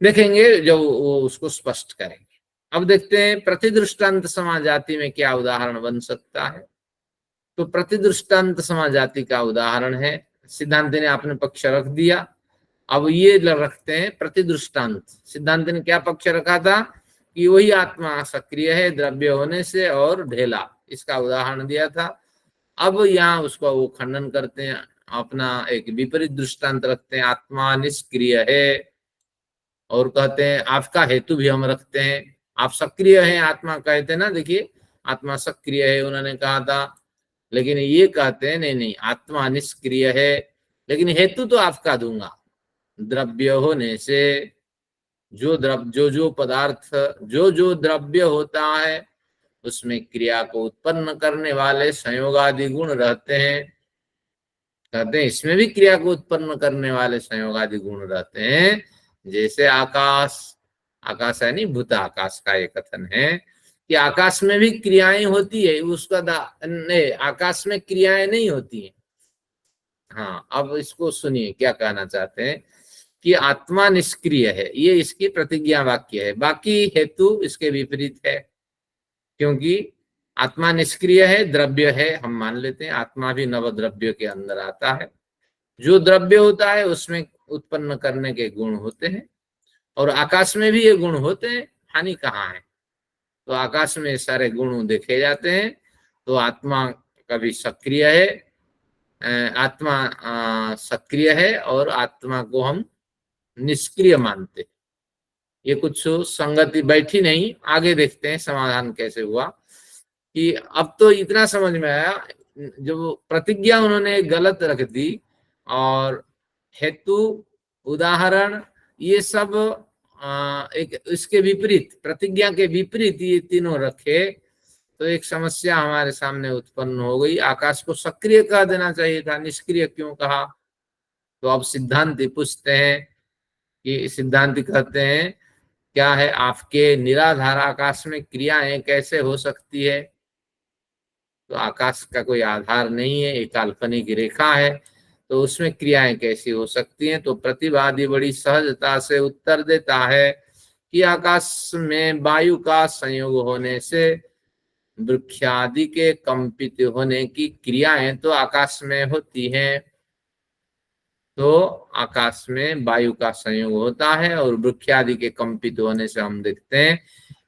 देखेंगे जब वो उसको स्पष्ट करेंगे। अब देखते हैं प्रतिदृष्टांत समा जाति में क्या उदाहरण बन सकता है। तो प्रतिदृष्टांत समा जाति का उदाहरण है, सिद्धांत ने आपने पक्ष रख दिया, अब ये रखते हैं प्रतिदृष्टांत। सिद्धांत ने क्या पक्ष रखा था कि वही आत्मा सक्रिय है द्रव्य होने से, और ढेला, इसका उदाहरण दिया था। अब यहाँ उसका वो खंडन करते हैं, अपना एक विपरीत दृष्टांत रखते हैं, आत्मा निष्क्रिय है, और कहते हैं आपका हेतु भी हम रखते हैं, आप सक्रिय हैं आत्मा कहते हैं ना, देखिए आत्मा सक्रिय है उन्होंने कहा था, लेकिन ये कहते हैं नहीं नहीं आत्मा निष्क्रिय है, लेकिन हेतु तो आपका दूंगा, द्रव्य होने से जो पदार्थ जो द्रव्य होता है उसमें क्रिया को उत्पन्न करने वाले संयोगादि गुण रहते हैं। कहते हैं इसमें भी क्रिया को उत्पन्न करने वाले संयोगादि गुण रहते हैं। जैसे आकाश, आकाश है नहीं भूत आकाश का एक कथन है कि आकाश में भी क्रियाएं होती है, उसका आकाश में क्रियाएं नहीं होती हैं। हाँ, अब इसको सुनिए क्या कहना चाहते हैं कि आत्मा निष्क्रिय है, ये इसकी प्रतिज्ञा वाक्य है, बाकी हेतु इसके विपरीत है। क्योंकि आत्मा निष्क्रिय है, द्रव्य है, हम मान लेते हैं, आत्मा भी नव द्रव्य के अंदर आता है, जो द्रव्य होता है उसमें उत्पन्न करने के गुण होते हैं, और आकाश में भी ये गुण होते हैं, हानि कहाँ है। तो आकाश में सारे गुण देखे जाते हैं। तो आत्मा कभी सक्रिय है, आत्मा सक्रिय है, और आत्मा को हम निष्क्रिय मानते हैं। ये कुछ संगति बैठी नहीं, आगे देखते हैं समाधान कैसे हुआ। कि अब तो इतना समझ में आया, जो प्रतिज्ञा उन्होंने गलत रख दी, और हेतु, उदाहरण, ये सब एक इसके विपरीत, प्रतिज्ञा के विपरीत ये तीनों रखे, तो एक समस्या हमारे सामने उत्पन्न हो गई। आकाश को सक्रिय कह देना चाहिए था, निष्क्रिय क्यों कहा। तो अब सिद्धांति पूछते हैं, कि सिद्धांति कहते हैं क्या है, आपके निराधार आकाश में क्रियाएं कैसे हो सकती है। तो आकाश का कोई आधार नहीं है, एक काल्पनिक रेखा है, तो उसमें क्रियाएं कैसी हो सकती हैं। तो प्रतिवादी बड़ी सहजता से उत्तर देता है कि आकाश में वायु का संयोग होने से वृक्षादि के कंपित होने की क्रियाएं तो आकाश में होती हैं। तो आकाश में वायु का संयोग होता है, और वृक्षादि के कंपित होने से हम देखते हैं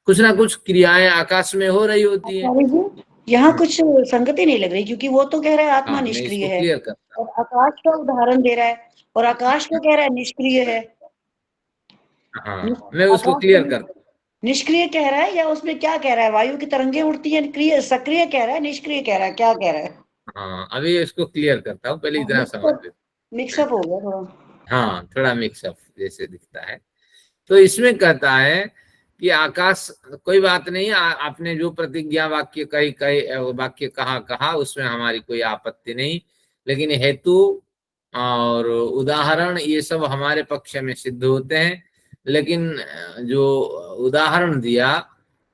कुछ ना कुछ क्रियाएं आकाश में हो रही होती हैं। यहाँ कुछ संगति नहीं लग रही, क्योंकि वो तो कह रहा है आत्मा निष्क्रिय है, क्लियर करता और आकाश का उदाहरण दे रहा है, और आकाश को कह रहा है निष्क्रिय है। हाँ, मैं उसको क्लियर करता। निष्क्रिय कह रहा है, या उसमें क्या कह रहा है, वायु की तरंगे उड़ती है, क्रिय सक्रिय कह रहा है, निष्क्रिय कह रहा है, क्या कह रहा है। हाँ, अभी इसको क्लियर करता हूँ, पहले इतना समझ लो। मिक्सअप हो गया थोड़ा। हाँ, थोड़ा मिक्सअप जैसे दिखता है। तो इसमें कहता है कि आकाश, कोई बात नहीं, आपने जो प्रतिज्ञा वाक्य कही वाक्य कहा उसमें हमारी कोई आपत्ति नहीं, लेकिन हेतु और उदाहरण ये सब हमारे पक्ष में सिद्ध होते हैं। लेकिन जो उदाहरण दिया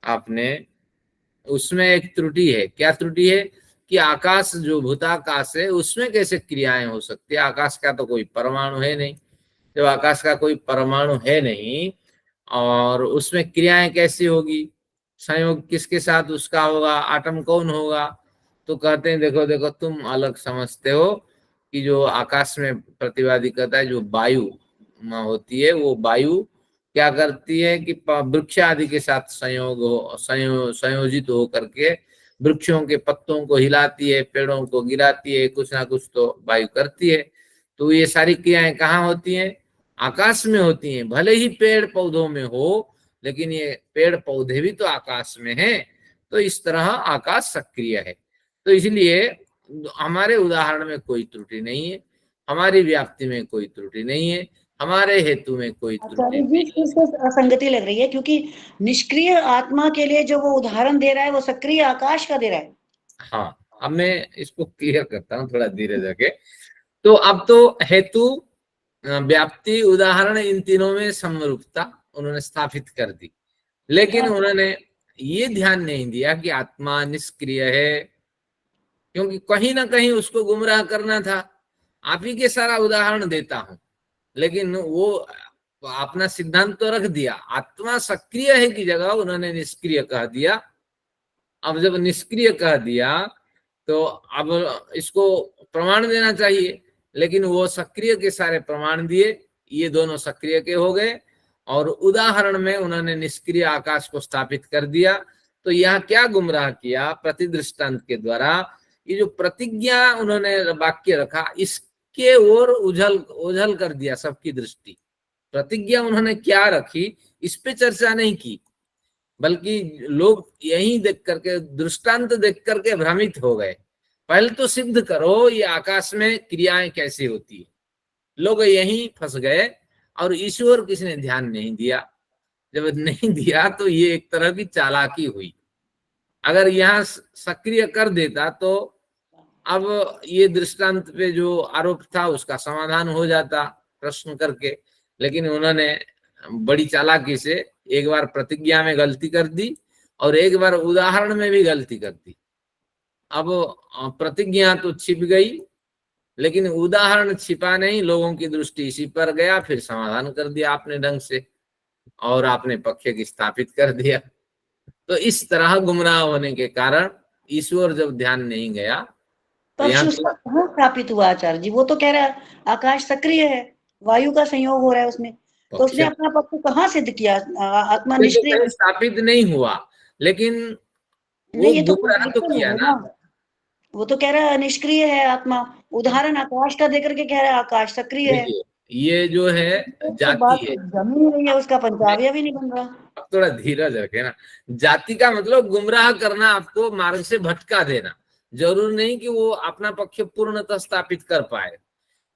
आपने, उसमें एक त्रुटि है। क्या त्रुटि है? कि आकाश जो भूताकाश है उसमें कैसे क्रियाएं हो सकती है। आकाश का तो कोई परमाणु है नहीं। जब आकाश का कोई परमाणु है नहीं, और उसमें क्रियाएं कैसी होगी, संयोग किसके साथ उसका होगा, आटम कौन होगा। तो कहते हैं देखो देखो, तुम अलग समझते हो कि जो आकाश में प्रतिवादी कहता है जो वायु होती है, वो वायु क्या करती है कि वृक्ष आदि के साथ संयोजित हो करके वृक्षों के पत्तों को हिलाती है, पेड़ों को गिराती है, कुछ ना कुछ तो वायु करती है। तो ये सारी क्रियाएं कहाँ होती हैं? आकाश में होती हैं। भले ही पेड़ पौधों में हो, लेकिन ये पेड़ पौधे भी तो आकाश में हैं। तो इस तरह आकाश सक्रिय है। तो इसलिए हमारे उदाहरण में कोई त्रुटि नहीं है, हमारी व्याप्ति में कोई त्रुटि नहीं है, हमारे हेतु में कोई त्रुटि नहीं है। इसको असंगति लग रही है, क्योंकि निष्क्रिय आत्मा के लिए जो वो उदाहरण दे रहा है वो सक्रिय आकाश का दे रहा है। हाँ, अब मैं इसको क्लियर करता हूँ थोड़ा धीरे धीरे। तो अब तो हेतु, व्याप्ति, उदाहरण, इन तीनों में समरूपता उन्होंने स्थापित कर दी। लेकिन उन्होंने ये ध्यान नहीं दिया कि आत्मा निष्क्रिय है, क्योंकि कहीं ना कहीं उसको गुमराह करना था। आप ही के सारा उदाहरण देता हूं, लेकिन वो अपना सिद्धांत तो रख दिया, आत्मा सक्रिय है की जगह उन्होंने निष्क्रिय कह दिया। अब जब निष्क्रिय कह दिया तो अब इसको प्रमाण देना चाहिए, लेकिन वो सक्रिय के सारे प्रमाण दिए, ये दोनों सक्रिय के हो गए, और उदाहरण में उन्होंने निष्क्रिय आकाश को स्थापित कर दिया। तो यहाँ क्या गुमराह किया? प्रतिदृष्टांत के द्वारा ये जो प्रतिज्ञा उन्होंने वाक्य रखा, इसके ओर ओझल कर दिया सबकी दृष्टि। प्रतिज्ञा उन्होंने क्या रखी इस पे चर्चा नहीं की, बल्कि लोग यही देख करके, दृष्टांत देख करके भ्रमित हो गए। पहले तो सिद्ध करो ये आकाश में क्रियाएं कैसी होती है। लोग यहीं फंस गए, और ईश्वर किसी ने ध्यान नहीं दिया। जब नहीं दिया तो ये एक तरह की चालाकी हुई। अगर यहाँ सक्रिय कर देता तो अब ये दृष्टांत पे जो आरोप था उसका समाधान हो जाता प्रश्न करके। लेकिन उन्होंने बड़ी चालाकी से एक बार प्रतिज्ञा में गलती कर दी, और एक बार उदाहरण में भी गलती कर दी। अब प्रतिज्ञा तो छिप गई, लेकिन उदाहरण छिपा नहीं, लोगों की दृष्टि इसी पर गया। फिर समाधान कर दिया आपने ढंग से, और आपने पक्ष की स्थापित कर दिया। तो इस तरह गुमराह होने के कारण ईश्वर जब ध्यान नहीं गया, तो यहाँ उसका कहाँ स्थापित हुआ आचार्य जी? वो तो कह रहा है आकाश सक्रिय है, वायु का संयोग हो रहा है उसमें, तो उसने अपना पक्ष कहाँ सिद्ध किया? आत्मा निष्क्रिय कहीं स्थापित नहीं हुआ, लेकिन वो नहीं, ये तो गुमराह तो किया ना। वो तो कह रहा है निष्क्रिय है आत्मा, उदाहरण आकाश का देकर के कह रहा है आकाश सक्रिय है। ये जो है जाति है, जमीन नहीं है, उसका पंचावय भी नहीं बन रहा। अब थोड़ा धीरज रखे ना। जाति का मतलब गुमराह करना, आपको मार्ग से भटका देना। जरूर नहीं कि वो अपना पक्ष पूर्णतः स्थापित कर पाए।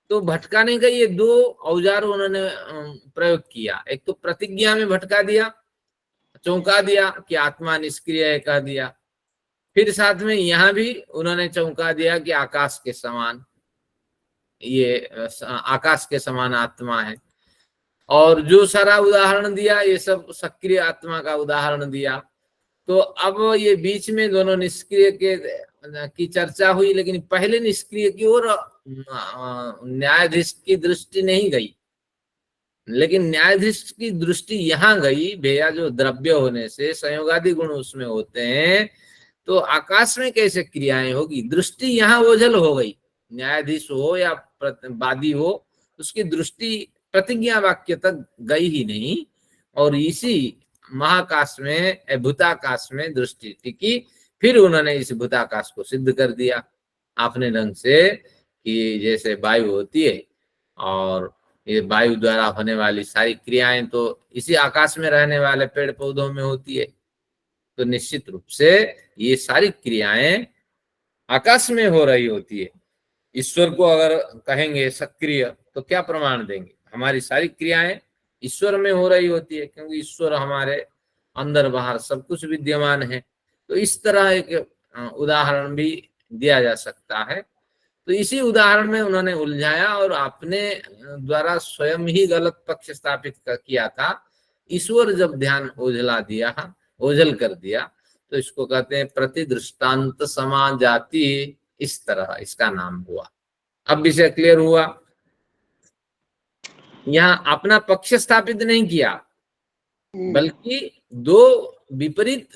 तो भटकाने का ये दो औजार उन्होंने प्रयोग किया। एक तो प्रतिज्ञा में भटका दिया, चौंका दिया कि आत्मा निष्क्रिय है कह दिया। फिर साथ में यहाँ भी उन्होंने चौंका दिया कि आकाश के समान, ये आकाश के समान आत्मा है। और जो सारा उदाहरण दिया ये सब सक्रिय आत्मा का उदाहरण दिया। तो अब ये बीच में दोनों निष्क्रिय के की चर्चा हुई, लेकिन पहले निष्क्रिय की ओर न्यायाधीश की दृष्टि नहीं गई, लेकिन न्यायाधीश की दृष्टि यहाँ गई। भैया जो द्रव्य होने से संयोगादि गुण उसमें होते हैं, तो आकाश में कैसे क्रियाएं होगी, दृष्टि यहाँ ओझल हो गई। न्यायाधीश हो या वादी हो, उसकी दृष्टि प्रतिज्ञा वाक्य तक गई ही नहीं, और इसी महाकाश में भूताकाश में दृष्टि टिकी। फिर उन्होंने इस भूताकाश को सिद्ध कर दिया अपने ढंग से कि जैसे वायु होती है, और ये वायु द्वारा होने वाली सारी क्रियाएं तो इसी आकाश में रहने वाले पेड़ पौधों में होती है। तो निश्चित रूप से ये सारी क्रियाएं आकाश में हो रही होती है। ईश्वर को अगर कहेंगे सक्रिय तो क्या प्रमाण देंगे? हमारी सारी क्रियाएं ईश्वर में हो रही होती है, क्योंकि ईश्वर हमारे अंदर बाहर सब कुछ विद्यमान है। तो इस तरह एक उदाहरण भी दिया जा सकता है। तो इसी उदाहरण में उन्होंने उलझाया और अपने द्वारा स्वयं ही गलत पक्ष स्थापित किया था। ईश्वर जब ध्यान ओझला दिया, ओझल कर दिया, तो इसको कहते हैं प्रतिदृष्टांत समाजाति। इस तरह इसका नाम हुआ। अब विषय क्लियर हुआ। यहाँ अपना पक्ष स्थापित नहीं किया, बल्कि दो विपरीत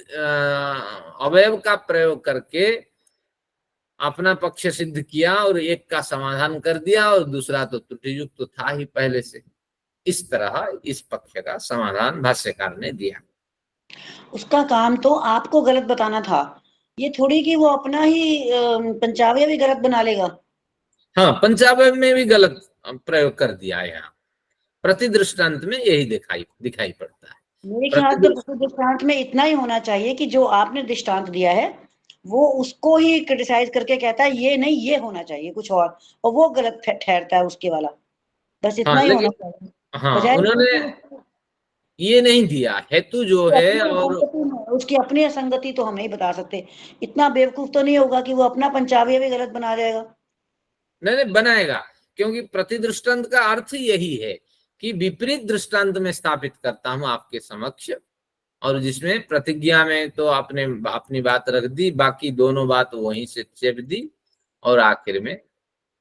अवयव का प्रयोग करके अपना पक्ष सिद्ध किया, और एक का समाधान कर दिया और दूसरा तो त्रुटियुक्त तो था ही पहले से। इस तरह इस पक्ष का समाधान भाष्यकार ने दिया। उसका काम तो आपको गलत बताना था, ये थोड़ी कि वो अपना ही पंचावय भी गलत बना लेगा। हाँ, पंचावय में भी गलत प्रयोग कर दिया। यहाँ प्रतिदृष्टांत में यही दिखाई पड़ता है। मेरे ख्याल से प्रतिदृष्टांत में इतना ही होना चाहिए कि जो आपने दृष्टांत दिया है वो उसको ही क्रिटिसाइज करके कहता है ये नहीं, ये होना चाहिए कुछ और वो गलत ठहरता है उसके वाला। बस इतना ही होना चाहिए। हाँ, उन्होंने ये नहीं दिया हेतु जो है, और उसकी अपनी असंगति तो हम नहीं बता सकते। इतना बेवकूफ तो नहीं होगा कि वो अपना पंचावय भी गलत बना जाएगा। नहीं बनाएगा, क्योंकि प्रतिदृष्टांत का अर्थ यही है कि विपरीत दृष्टांत में स्थापित करता हूं आपके समक्ष, और जिसमें प्रतिज्ञा में तो आपने अपनी बात रख दी, बाकी दोनों बात वहीं से चेप दी, और आखिर में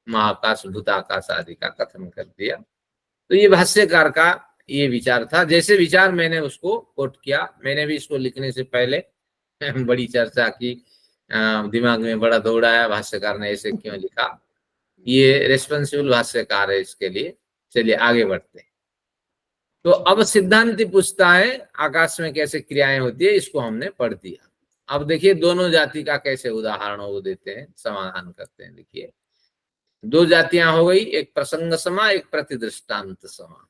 महाकाश भूताकाश आदि का कथन कर दिया। तो ये भाष्यकार का ये विचार था। जैसे विचार मैंने उसको कोट किया, मैंने भी इसको लिखने से पहले बड़ी चर्चा की, दिमाग में बड़ा दौड़ाया भाष्यकार ने ऐसे क्यों लिखा। ये रेस्पॉन्सिबल भाष्यकार है इसके लिए। चलिए आगे बढ़ते हैं। तो अब सिद्धांति पूछता है आकाश में कैसे क्रियाएं होती है, इसको हमने पढ़ दिया। अब देखिए दोनों जाति का कैसे उदाहरण वो देते हैं, समाधान करते हैं। देखिए दो जातियां हो गई, एक प्रसंग समा, एक प्रतिदृष्टांत समा।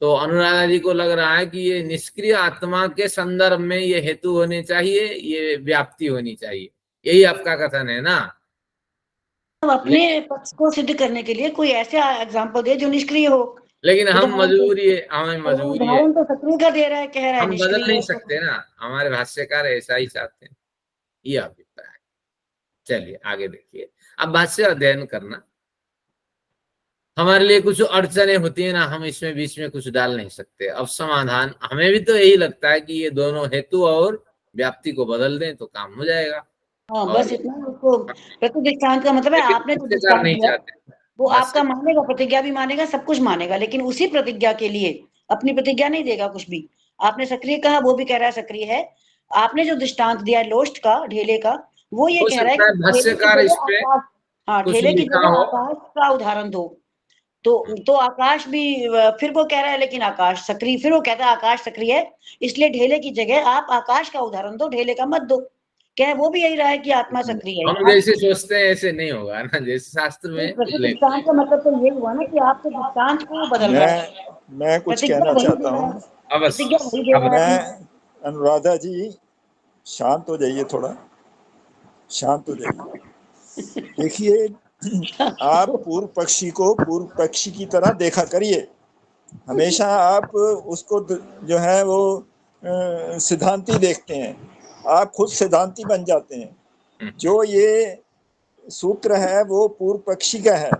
तो अनुराधा जी को लग रहा है कि ये निष्क्रिय आत्मा के संदर्भ में ये हेतु होने चाहिए, ये व्याप्ति होनी चाहिए, यही आपका कथन है ना? अपने पक्ष को सिद्ध करने के लिए कोई ऐसे एग्जाम्पल दे जो निष्क्रिय हो। लेकिन हम मजबूरी है, हमें मजबूरी है, तो सक्रिय का दे रहा है, कह रहा है हम बदल नहीं सकते ना। हमारे भाष्यकार ऐसा ही चाहते हैं, ये अभिप्राय। चलिए आगे देखिए। अब भाष्य अध्ययन करना हमारे लिए कुछ अड़चने होती है ना, हम इसमें बीच में कुछ डाल नहीं सकते। अब समाधान हमें भी तो यही लगता है कि ये दोनों हेतु और व्याप्ति को बदल दें तो काम हो जाएगा। हाँ, बस इतना। उसको प्रतिदृष्टांत का मतलब है आपने जो दृष्टांत दिया वो आपका मानेगा, प्रतिज्ञा भी मानेगा, सब कुछ मानेगा, लेकिन उसी प्रतिज्ञा के लिए अपनी प्रतिज्ञा नहीं देगा कुछ भी। आपने सक्रिय कहा, वो भी कह रहा है सक्रिय है। आपने जो दृष्टांत दिया लोष्ट का, ढेले का, वो ये कह रहा है भाष्यकार इस पे हाँ, कुछ ढेले की लिखा जगह हो। आकाश का उदाहरण दो, तो आकाश भी फिर वो कह रहा है लेकिन आकाश सक्रिय, फिर वो कहता है आकाश सक्रिय है, इसलिए ढेले की जगह आप आकाश का उदाहरण दो, ढेले का मत दो। क्या वो भी यही रहा है कि आत्मा सक्रिय है हम यहाँ? जैसे सोचते हैं ऐसे नहीं होगा ना, जैसे शास्त्र तो में प्रति उल्लेख। दृष्टांत का मतलब तो ये हुआ ना कि आपके दृष्टांत को बदल रहा है, मैं कुछ प्रतिज्ञा कहना वही चाहता दे रहा है, हूँ। प्रतिज्ञा अवश्य वही दे रहा है मैं कि अनुराधा जी शांत हो जाइए, थोड़ा शांत हो जाइए। देखिए, आप पूर्व पक्षी को पूर्व पक्षी की तरह देखा करिए। हमेशा आप उसको जो है वो सिद्धांती देखते हैं, आप खुद सिद्धांती बन जाते हैं। जो ये सूत्र है वो पूर्व पक्षी का है,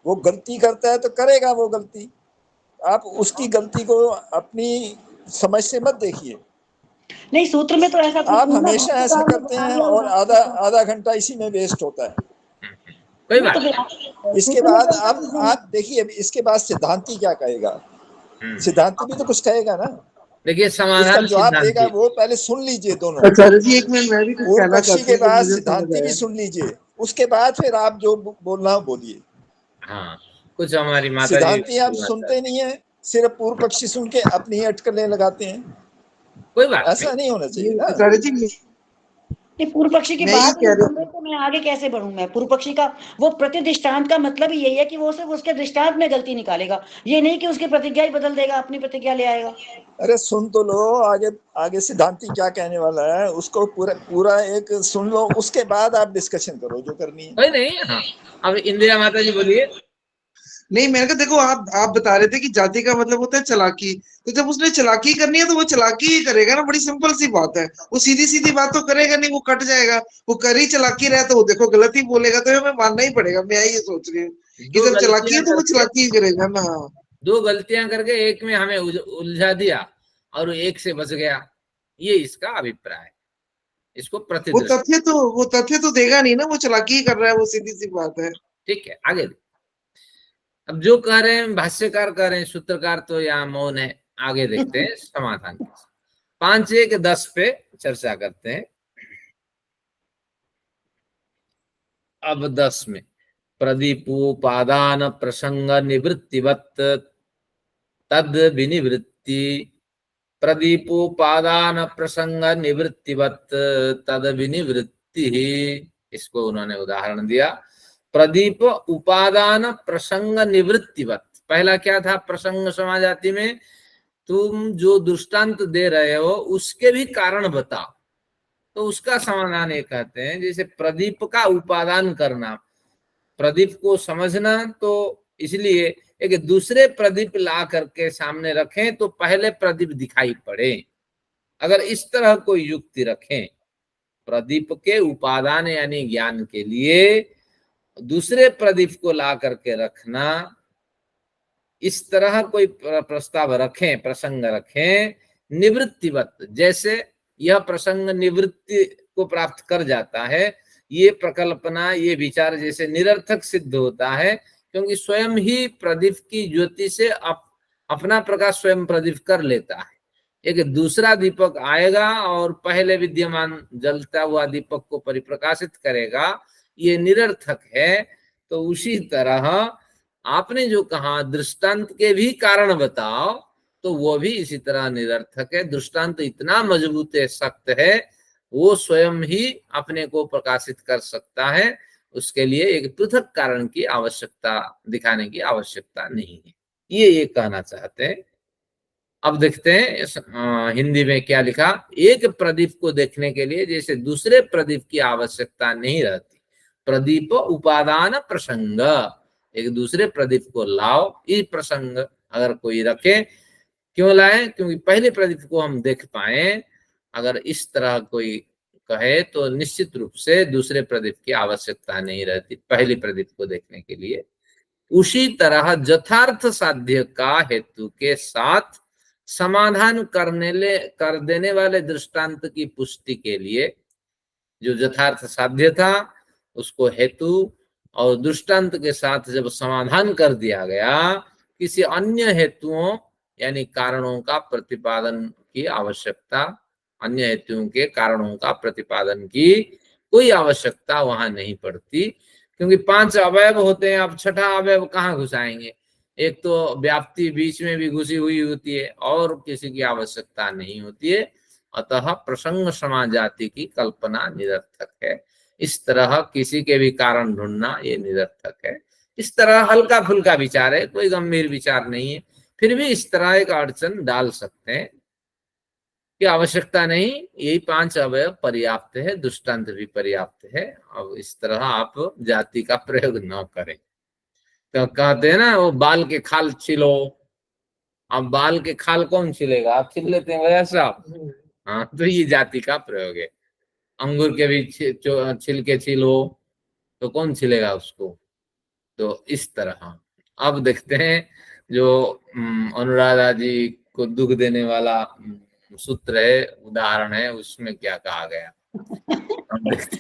वो गलती करता है तो करेगा वो गलती, आप उसकी गलती को अपनी समझ से मत देखिए। नहीं, सूत्र में तो ऐसा कुछ आप नहीं ना, हमेशा ऐसा भाष्यकार ने करते बता हैं दिया और उदाहरण आधा देकर। आधा घंटा इसी में वेस्ट होता है। कोई नहीं बात तो फिर नहीं। इसके सूत्र में बाद तो ऐसा कुछ नहीं। आप देखिए, इसके बाद सिद्धांती क्या कहेगा। सिद्धांती भी तो कुछ कहेगा ना, देखिए इसका समाधान जवाब देगा, सिद्धांति। वो पहले सुन लीजिए दोनों। आचार्य जी एक मिनट, मैं भी कुछ पूर्व कहना पक्षी चाहती के हूँ जो बाद मुझे समझ सिद्धांति भी आया। सुन लीजिए, उसके बाद फिर आप जो बोलना हो बोलिए। हाँ, कुछ हमारी माता जी सिद्धांति आप सुनते नहीं है, सिर्फ पूर्व पक्षी सुन के अपनी ही अटकलें लगाते हैं। कोई बात ऐसा नहीं होना चाहिए ना। आचार्य जी नहीं, पूर्व पक्षी की मैं ये बात ही कह नहीं रहा सुन रहे तो मैं आगे कैसे बढ़ूं? मैं पूर्व पक्षी का वो प्रति दृष्टांत का मतलब ही यही है कि वो सिर्फ उसके दृष्टांत में गलती निकालेगा, ये नहीं कि उसकी प्रतिज्ञा ही बदल देगा, अपनी प्रतिज्ञा ले आएगा। अरे सुन तो लो, आगे आगे सिद्धांति क्या कहने वाला है उसको पूरा पूरा एक सुन लो, उसके बाद आप डिस्कशन करो जो करनी है। कोई नहीं। हाँ, अब इंदिरा माता जी बोलिए। नहीं, मैंने कहा देखो, आप बता रहे थे कि जाति का मतलब होता है चालाकी, तो जब उसने चालाकी करनी है तो वो चालाकी ही करेगा ना, बड़ी सिंपल सी बात है। वो सीधी सीधी बात तो करेगा नहीं, वो कट जाएगा। वो कर ही चालाकी रहे तो वो देखो गलत ही बोलेगा, तो हमें मानना ही पड़ेगा। मैं ये सोच रही हूँ कि दो जब चालाकी है गलतियां तो वो करके चालाकी ही करेगा ना। हाँ, दो गलतियां करके एक में हमें उलझा दिया और एक से बच गया, ये इसका अभिप्राय है। इसको प्रतिदृष्टि। वो तथ्य तो देगा नहीं ना, वो चालाकी ही कर रहा है, वो सीधी सी बात है। ठीक है, आगे। अब जो कह रहे हैं भाष्यकार कह रहे हैं, सूत्रकार तो यहाँ मौन है। आगे देखते हैं समाधान। 5.1.10 पे चर्चा करते हैं। अब 10 में प्रदीपोपादान प्रसंग निवृत्तिवत तद विनिवृत्ति, प्रदीपोपादान प्रसंग निवृत्तिवत तद विनिवृत्ति, इसको उन्होंने उदाहरण दिया। प्रदीप उपादान प्रसंग निवृत्तिवत, पहला क्या था? प्रसंग समाजाति में तुम जो दृष्टांत दे रहे हो उसके भी कारण बताओ। तो उसका समाधान ये कहते हैं, जैसे प्रदीप का उपादान करना, प्रदीप को समझना, तो इसलिए एक दूसरे प्रदीप ला करके सामने रखें तो पहले प्रदीप दिखाई पड़े। अगर इस तरह कोई युक्ति रखें, प्रदीप के उपादान यानी ज्ञान के लिए दूसरे प्रदीप को ला करके रखना, इस तरह कोई प्रस्ताव रखें, प्रसंग रखें निवृत्तिवत, जैसे यह प्रसंग निवृत्ति को प्राप्त कर जाता है, ये प्रकल्पना, ये विचार जैसे निरर्थक सिद्ध होता है, क्योंकि स्वयं ही प्रदीप की ज्योति से अपना प्रकाश स्वयं प्रदीप कर लेता है। एक दूसरा दीपक आएगा और पहले विद्यमान जलता हुआ दीपक को परिप्रकाशित करेगा, ये निरर्थक है। तो उसी तरह आपने जो कहा दृष्टांत के भी कारण बताओ, तो वो भी इसी तरह निरर्थक है। दृष्टांत इतना मजबूत है, सख्त है, वो स्वयं ही अपने को प्रकाशित कर सकता है, उसके लिए एक पृथक कारण की आवश्यकता दिखाने की आवश्यकता नहीं है, ये कहना चाहते हैं। अब देखते हैं हिंदी में क्या लिखा। एक प्रदीप को देखने के लिए जैसे दूसरे प्रदीप की आवश्यकता नहीं रहती, प्रदीप उपादान प्रसंग, एक दूसरे प्रदीप को लाओ, ये प्रसंग अगर कोई रखे, क्यों लाए? क्योंकि पहले प्रदीप को हम देख पाए। अगर इस तरह कोई कहे तो निश्चित रूप से दूसरे प्रदीप की आवश्यकता नहीं रहती पहले प्रदीप को देखने के लिए। उसी तरह यथार्थ साध्य का हेतु के साथ समाधान कर देने वाले दृष्टांत की पुष्टि के लिए, जो यथार्थ साध्य था उसको हेतु और दृष्टांत के साथ जब समाधान कर दिया गया, किसी अन्य हेतुओं यानी कारणों का प्रतिपादन की आवश्यकता, अन्य हेतुओं के कारणों का प्रतिपादन की कोई आवश्यकता वहां नहीं पड़ती। क्योंकि 5 अवयव होते हैं, अब छठा अवयव कहाँ घुसाएंगे? एक तो व्याप्ति बीच में भी घुसी हुई होती है और किसी की आवश्यकता नहीं होती है, अतः प्रसंग समाज जाति की कल्पना निरर्थक है। इस तरह किसी के भी कारण ढूंढना ये निरर्थक है। इस तरह हल्का फुल्का विचार है, कोई गंभीर विचार नहीं है, फिर भी इस तरह एक अड़चन डाल सकते हैं कि आवश्यकता नहीं, यही 5 अवयव पर्याप्त है, दृष्टांत भी पर्याप्त है। अब इस तरह आप जाति का प्रयोग न करें। तो कहते हैं ना, वो बाल के खाल छिलो। अब बाल के खाल कौन छिलेगा? आप छिल लेते हैं भैया साहब। हाँ, तो ये जाति का प्रयोग है। अंगूर के भी छिलके छिलो तो कौन छिलेगा उसको? तो इस तरह अब देखते हैं जो अनुराधा जी को दुख देने वाला सूत्र है, उदाहरण है, उसमें क्या कहा गया। अब देखते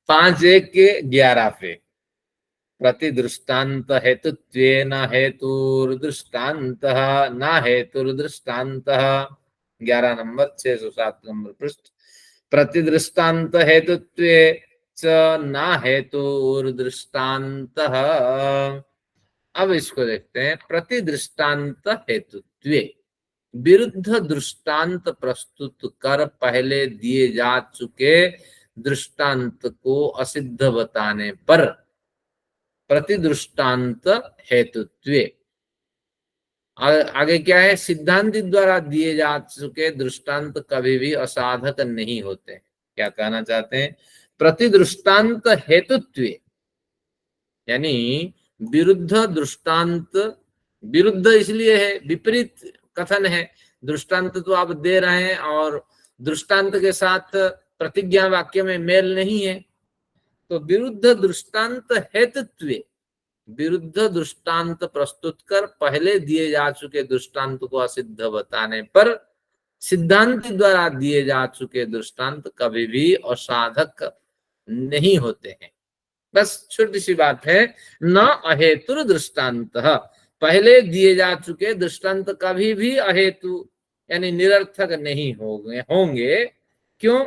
5:1 पे प्रतिदृष्टान्त हेतुत्वेन हेतुर्दृष्टान्तः न हेतुर्दृष्टान्तः। 11 नंबर 607 नंबर पृष्ठ। प्रतिदृष्टान्त हेतुत्वे च न हेतुर्दृष्टान्तः। अब इसको देखते हैं। प्रतिदृष्टान्त हेतुत्वे, विरुद्ध दृष्टांत प्रस्तुत कर पहले दिए जा चुके दृष्टांत को असिद्ध बताने पर प्रतिदृष्टांत हेतुत्वे। आगे क्या है? सिद्धांति द्वारा दिए जा चुके दृष्टांत कभी भी असाधक नहीं होते। क्या कहना चाहते हैं? प्रतिदृष्टांत हेतुत्वे यानी विरुद्ध दृष्टांत, विरुद्ध इसलिए है, विपरीत कथन है। दृष्टांत तो आप दे रहे हैं और दृष्टांत के साथ प्रतिज्ञा वाक्य में मेल नहीं है, तो विरुद्ध दृष्टांत हेतुत्वे, विरुद्ध दृष्टांत प्रस्तुत कर पहले दिए जा चुके दृष्टांत को असिद्ध बताने पर सिद्धांत द्वारा दिए जा चुके दृष्टांत कभी भी असाधक नहीं होते हैं। बस छोटी सी बात है, न अहेतुर दृष्टांत, पहले दिए जा चुके दृष्टांत कभी भी अहेतु यानी निरर्थक नहीं होंगे। क्यों?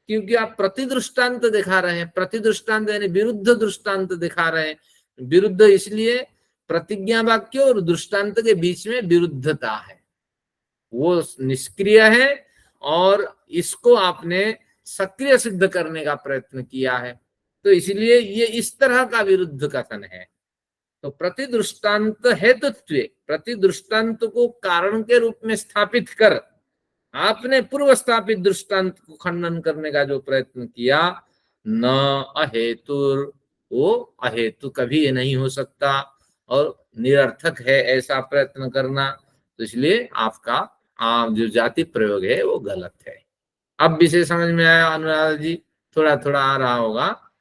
क्योंकि आप प्रतिदृष्टांत दिखा रहे हैं। प्रतिदृष्टांत यानी विरुद्ध दृष्टांत दिखा रहे हैं। विरुद्ध इसलिए प्रतिज्ञा वाक्य और दृष्टांत के बीच में विरुद्धता है, वो निष्क्रिय है और इसको आपने सक्रिय सिद्ध करने का प्रयत्न किया है, तो इसलिए ये इस तरह का विरुद्ध कथन है। तो प्रतिदृष्टांत हेतुत्वे, प्रतिदृष्टांत को कारण के रूप में स्थापित कर आपने पूर्व स्थापित दृष्टांत को खंडन करने का जो प्रयत्न किया, न अहेतुर, वो अहेतु कभी ये नहीं हो सकता और निरर्थक है ऐसा प्रयत्न करना। तो इसलिए आपका जो जाति प्रयोग है वो गलत है। अब विषय समझ में आया अनुराधा जी? थोड़ा थोड़ा आ रहा होगा।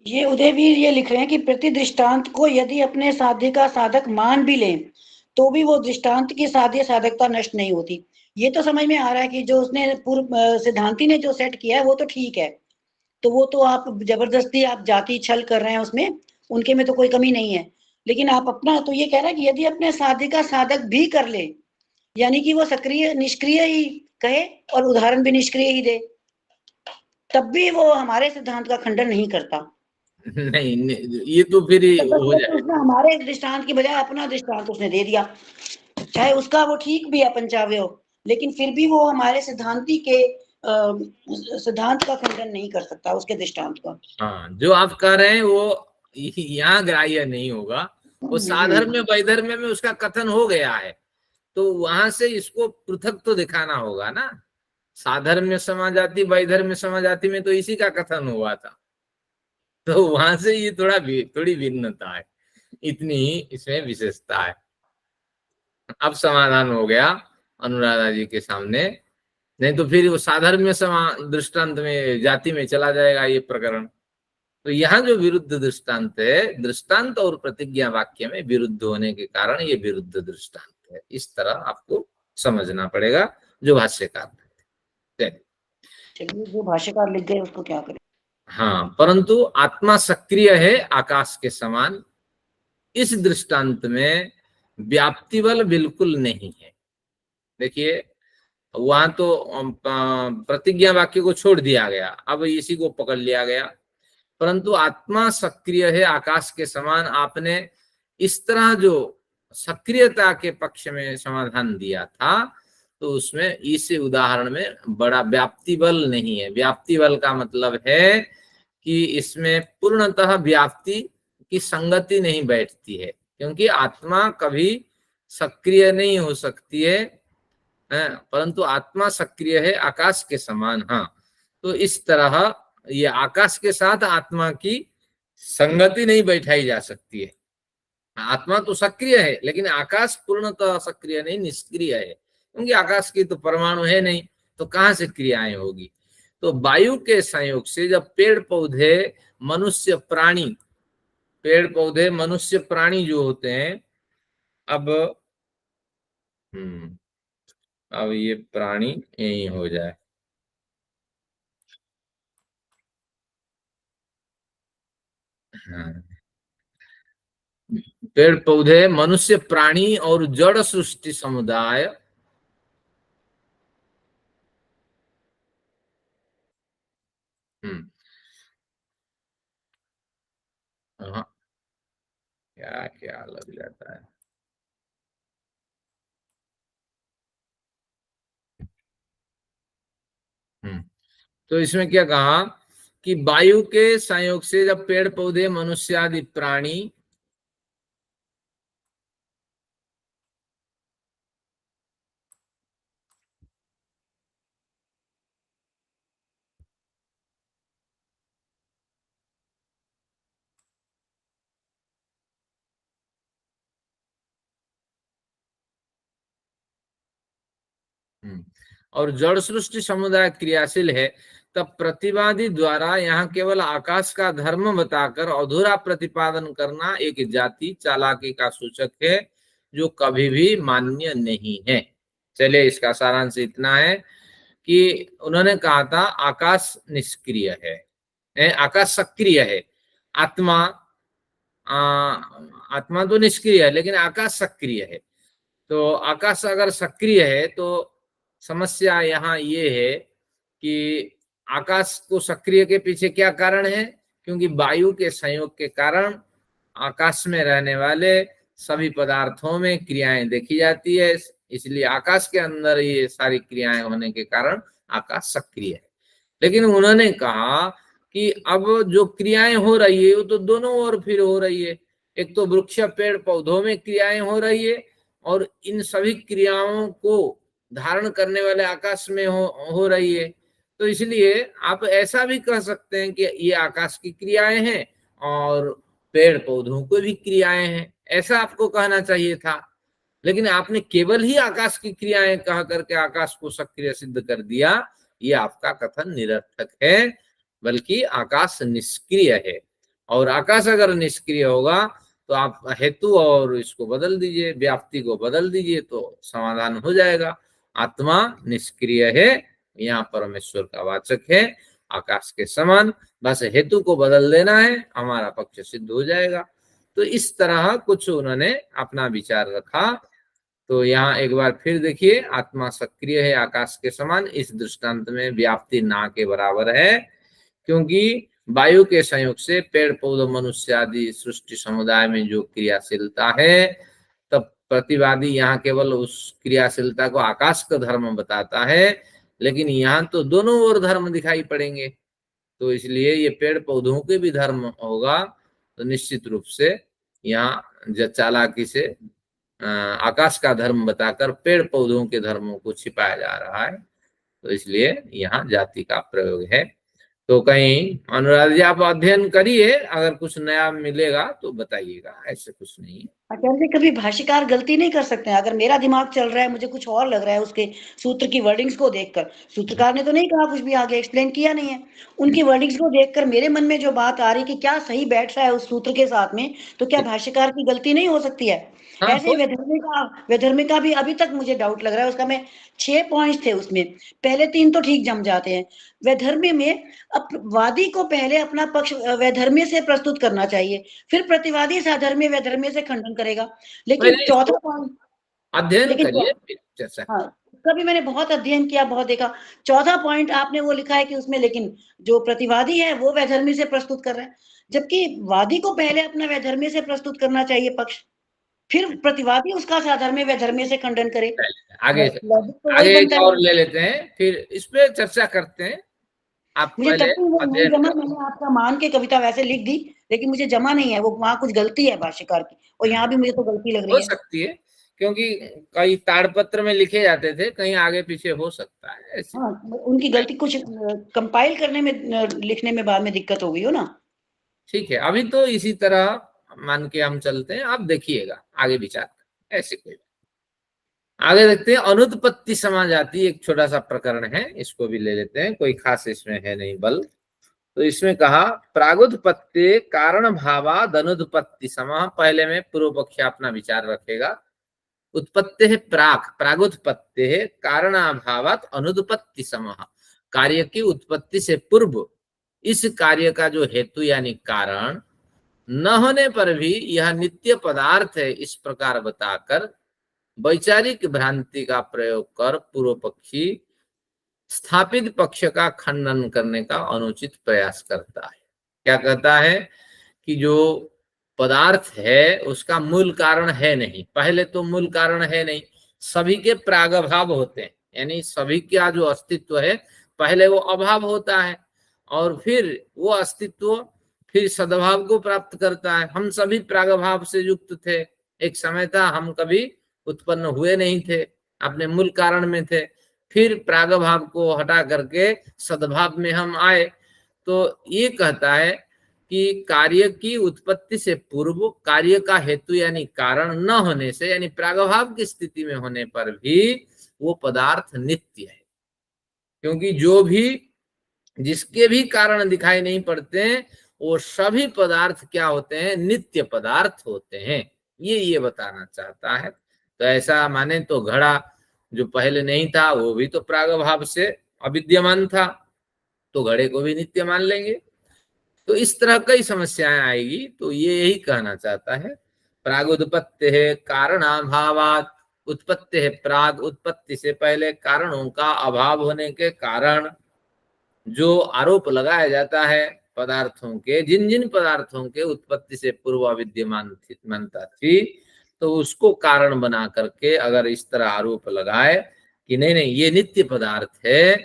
ये उदयवीर ये लिख रहे हैं कि प्रति दृष्टांत को यदि अपने साध्य का साधक मान भी लें तो भी वो दृष्टांत की साध्य साधकता नष्ट नहीं होती। ये तो समझ में आ रहा है कि जो उसने पूर्व सिद्धांति ने जो सेट किया है वो तो ठीक है, तो वो तो आप जबरदस्ती आप जाति छल कर रहे हैं उसमें, उनके में तो कोई कमी नहीं है। लेकिन आप अपना तो ये कह रहे हैं कि यदि अपने साध्य का साधक भी कर ले, यानी कि वो सक्रिय निष्क्रिय ही कहे और उदाहरण भी निष्क्रिय ही दे, तब भी वो हमारे सिद्धांत का खंडन नहीं करता। नहीं, ये तो फिर हो जाए, हमारे दृष्टांत की बजाय अपना दृष्टांत उसने दे दिया, चाहे उसका वो ठीक भी है पंचावयव, लेकिन फिर भी वो हमारे सिद्धांति के सिद्धांत का खंडन नहीं कर सकता उसके दृष्टांत का। हाँ, जो आप कह रहे हैं वो यहाँ ग्राह्य नहीं होगा। वो साधर्म्य वैधर्म्य में उसका कथन हो गया है, तो वहां से इसको पृथक तो दिखाना होगा ना। साधर्म्य समाजाति वैधर्म्य समाजाति में तो इसी का कथन हुआ था, तो वहां से ये थोड़ी भिन्नता है, इतनी ही इसमें विशेषता है। अब समाधान हो गया अनुराधा जी के सामने, नहीं तो फिर वो साधर्म्य दृष्टांत में जाति में चला जाएगा ये प्रकरण। तो यहाँ जो विरुद्ध दृष्टांत है, दृष्टांत और प्रतिज्ञा वाक्य में विरुद्ध होने के कारण ये विरुद्ध दृष्टांत है, इस तरह आपको समझना पड़ेगा जो भाष्यकार। जो भाष्यकार लिख गए उसको क्या करें। हाँ, परंतु आत्मा सक्रिय है आकाश के समान, इस दृष्टांत में व्याप्ति बल बिल्कुल नहीं है। देखिए वहां तो प्रतिज्ञा वाक्य को छोड़ दिया गया, अब इसी को पकड़ लिया गया परंतु आत्मा सक्रिय है आकाश के समान। आपने इस तरह जो सक्रियता के पक्ष में समाधान दिया था, तो उसमें इस उदाहरण में बड़ा व्याप्ति बल नहीं है। व्याप्ति बल का मतलब है कि इसमें पूर्णतः व्याप्ति की संगति नहीं बैठती है, क्योंकि आत्मा कभी सक्रिय नहीं हो सकती है, परंतु आत्मा सक्रिय है आकाश के समान। हाँ, तो इस तरह ये आकाश के साथ आत्मा की संगति नहीं बैठाई जा सकती है। आत्मा तो सक्रिय है, लेकिन आकाश पूर्णतः सक्रिय नहीं, निष्क्रिय है, क्योंकि आकाश की तो परमाणु है नहीं, तो कहां से क्रियाएं होगी। तो वायु के संयोग से जब पेड़ पौधे मनुष्य प्राणी, पेड़ पौधे मनुष्य प्राणी जो होते हैं, अब ये प्राणी यही हो जाए, हाँ, पेड़ पौधे मनुष्य प्राणी और जड़ सृष्टि समुदाय हाँ, क्या क्या लग जाता है। तो इसमें क्या कहा कि वायु के संयोग से जब पेड़ पौधे मनुष्य आदि प्राणी और जड़ सृष्टि समुदाय क्रियाशील है, तब प्रतिवादी द्वारा यहाँ केवल आकाश का धर्म बताकर अधूरा प्रतिपादन करना एक जाति चालाकी का सूचक है, जो कभी भी मान्य नहीं है। चलिए, इसका सारांश इतना है कि उन्होंने कहा था आकाश निष्क्रिय है, आकाश सक्रिय है, आत्मा आत्मा तो निष्क्रिय है, लेकिन आकाश सक्रिय है। तो आकाश अगर सक्रिय है तो समस्या यहाँ ये है कि आकाश को सक्रिय के पीछे क्या कारण है, क्योंकि वायु के संयोग के कारण आकाश में रहने वाले सभी पदार्थों में क्रियाएं देखी जाती है, इसलिए आकाश के अंदर ये सारी क्रियाएं होने के कारण आकाश सक्रिय है। लेकिन उन्होंने कहा कि अब जो क्रियाएं हो रही है वो तो दोनों ओर फिर हो रही है। एक तो वृक्ष पेड़ पौधों में क्रियाएं हो रही है, और इन सभी क्रियाओं को धारण करने वाले आकाश में हो रही है। तो इसलिए आप ऐसा भी कह सकते हैं कि ये आकाश की क्रियाएं हैं और पेड़ पौधों को भी क्रियाएं हैं, ऐसा आपको कहना चाहिए था। लेकिन आपने केवल ही आकाश की क्रियाएं कह करके आकाश को सक्रिय सिद्ध कर दिया, ये आपका कथन निरर्थक है, बल्कि आकाश निष्क्रिय है। और आकाश अगर निष्क्रिय होगा तो आप हेतु और इसको बदल दीजिए, व्याप्ति को बदल दीजिए, तो समाधान हो जाएगा। आत्मा निष्क्रिय है, यहाँ परमेश्वर का वाचक है, आकाश के समान, बस हेतु को बदल देना है, हमारा पक्ष सिद्ध हो जाएगा। तो इस तरह कुछ उन्होंने अपना विचार रखा। तो यहाँ एक बार फिर देखिए, आत्मा सक्रिय है आकाश के समान, इस दृष्टांत में व्याप्ति ना के बराबर है, क्योंकि वायु के संयोग से पेड़ पौधों मनुष्य आदि सृष्टि समुदाय में जो क्रियाशीलता है, तब प्रतिवादी यहाँ केवल उस क्रियाशीलता को आकाश का धर्म बताता है, लेकिन यहाँ तो दोनों ओर धर्म दिखाई पड़ेंगे। तो इसलिए ये पेड़ पौधों के भी धर्म होगा, तो निश्चित रूप से यहाँ चालाकी से आकाश का धर्म बताकर पेड़ पौधों के धर्मों को छिपाया जा रहा है। तो इसलिए यहाँ जाति का प्रयोग है। तो कहीं अनुराध जी आप अध्ययन करिए, अगर कुछ नया मिलेगा तो बताइएगा, ऐसे कुछ नहीं है। आचार्य जी, कभी भाष्यकार गलती नहीं कर सकते हैं? अगर मेरा दिमाग चल रहा है, मुझे कुछ और लग रहा है उसके सूत्र की वर्डिंग्स को देखकर, सूत्रकार ने तो नहीं कहा कुछ भी, आगे एक्सप्लेन किया नहीं है, उनकी वर्डिंग्स को देखकर मेरे मन में जो बात आ रही कि क्या सही बैठ रहा है उस सूत्र के साथ में, तो क्या भाष्यकार की गलती नहीं हो सकती है? हाँ, ऐसे वैधर्मिका भी अभी तक मुझे डाउट लग रहा है उसका। मैं 6 पॉइंट्स थे उसमें, पहले 3 तो ठीक जम जाते हैं। वैधर्म्य में वादी को पहले अपना पक्ष वैधर्म्य से प्रस्तुत करना चाहिए, फिर प्रतिवादी साधर्म्य वैधर्म्य से खंडन करेगा। लेकिन चौथा पॉइंट अध्ययन करिए, हाँ, उसका भी मैंने बहुत अध्ययन किया, बहुत देखा। 14 पॉइंट आपने वो लिखा है कि उसमें, लेकिन जो प्रतिवादी है वो वैधर्मी से प्रस्तुत कर रहा है, जबकि वादी को पहले अपना वैधर्मी से प्रस्तुत करना चाहिए पक्ष, फिर प्रतिवादी उसका साधर्म्य वैधर्म्य से खंडन करे। आगे लॉजिक तो वही आगे एक बनता और है। ले लेते हैं, फिर इस पे चर्चा करते हैं। आप मुझे पहले तब भी वो नहीं अध्ययन जमा, करें। मैंने आपका मान के कविता वैसे लिख दी, लेकिन मुझे जमा नहीं है वो, वहाँ कुछ गलती है भाष्यकार की, और यहाँ भी मुझे तो गलती लग हो रही है। सकती है, क्योंकि कई ताड़पत्र में लिखे जाते थे, कहीं आगे पीछे हो सकता है ऐसे। हाँ, उनकी गलती कुछ कंपाइल करने में, लिखने में बाद में दिक्कत हो गई हो ना। ठीक है, अभी तो इसी तरह मान के हम चलते हैं, आप देखिएगा आगे विचार ऐसे कोई। आगे देखते हैं, अनुत्पत्ति समाजाति एक छोटा सा प्रकरण है, इसको भी ले लेते हैं, कोई खास इसमें है नहीं बल। तो इसमें कहा प्रागुत्पत्ति कारण भावाद अनुत्पत्ति समा। पहले में पूर्व पक्ष अपना विचार रखेगा। उत्पत्ति है प्रागुत्पत्ति है कारणाभावात अनुत्पत्ति समः। कार्य की उत्पत्ति से पूर्व इस कार्य का जो हेतु यानी कारण न होने पर भी यह नित्य पदार्थ है, इस प्रकार बताकर वैचारिक भ्रांति का प्रयोग कर पूर्व पक्षी स्थापित पक्ष का खंडन करने का अनुचित प्रयास करता है। क्या कहता है कि जो पदार्थ है उसका मूल कारण है नहीं, पहले तो मूल कारण है नहीं, सभी के प्रागभाव होते हैं, यानी सभी का जो अस्तित्व है पहले वो अभाव होता है, और फिर वो अस्तित्व फिर सद्भाव को प्राप्त करता है। हम सभी प्रागभाव से युक्त थे, एक समय था हम कभी उत्पन्न हुए नहीं थे, अपने मूल कारण में थे, फिर प्रागभाव को हटा करके सद्भाव में हम आए। तो ये कहता है कि कार्य की उत्पत्ति से पूर्व कार्य का हेतु यानी कारण न होने से, यानी प्रागभाव की स्थिति में होने पर भी वो पदार्थ नित्य है, क्योंकि जो भी जिसके भी कारण दिखाई नहीं पड़ते हैं वो सभी पदार्थ क्या होते हैं, नित्य पदार्थ होते हैं। ये बताना चाहता है। तो ऐसा माने तो घड़ा जो पहले नहीं था वो भी तो प्रागभाव से अविद्यमान था, तो घड़े को भी नित्य मान लेंगे। तो इस तरह कई समस्याएं आएगी, तो ये यही कहना चाहता है। प्रागुत्पत्ति है कारणाभावात, उत्पत्ति है प्राग, उत्पत्ति से पहले कारणों का अभाव होने के कारण जो आरोप लगाया जाता है पदार्थों के, जिन जिन पदार्थों के उत्पत्ति से पूर्व अविद्यमानता थी, तो उसको कारण बना करके अगर इस तरह आरोप लगाए कि नहीं नहीं ये नित्य पदार्थ है,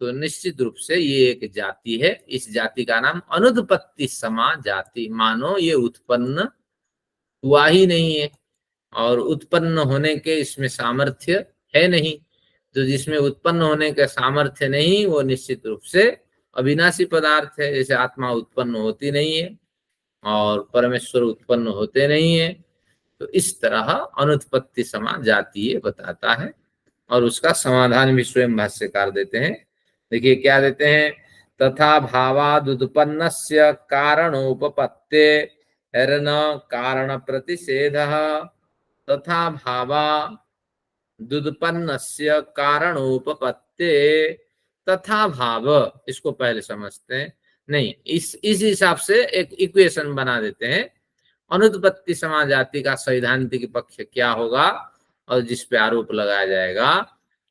तो निश्चित रूप से ये एक जाति है। इस जाति का नाम अनुत्पत्ति समा जाति। मानो ये उत्पन्न हुआ ही नहीं है, और उत्पन्न होने के इसमें सामर्थ्य है नहीं। तो जिसमें उत्पन्न होने का सामर्थ्य नहीं वो निश्चित रूप से अविनाशी पदार्थ है। जैसे आत्मा उत्पन्न होती नहीं है और परमेश्वर उत्पन्न होते नहीं है, तो इस तरह अनुत्पत्ति समा जाति ये बताता है। और उसका समाधान भी स्वयं भाष्यकार देते हैं। देखिए क्या देते हैं, तथा भावादुत्पन्नस्य कारणोपपत्ते न कारण प्रतिषेधः। तथा भावादुत्पन्नस्य कारणोपपत्ते, तथा भाव इसको पहले समझते हैं, नहीं इस हिसाब से एक इक्वेशन बना देते हैं। अनुत्पत्ति समा जाति का सैद्धांतिक पक्ष क्या होगा, और जिस पे आरोप लगाया जाएगा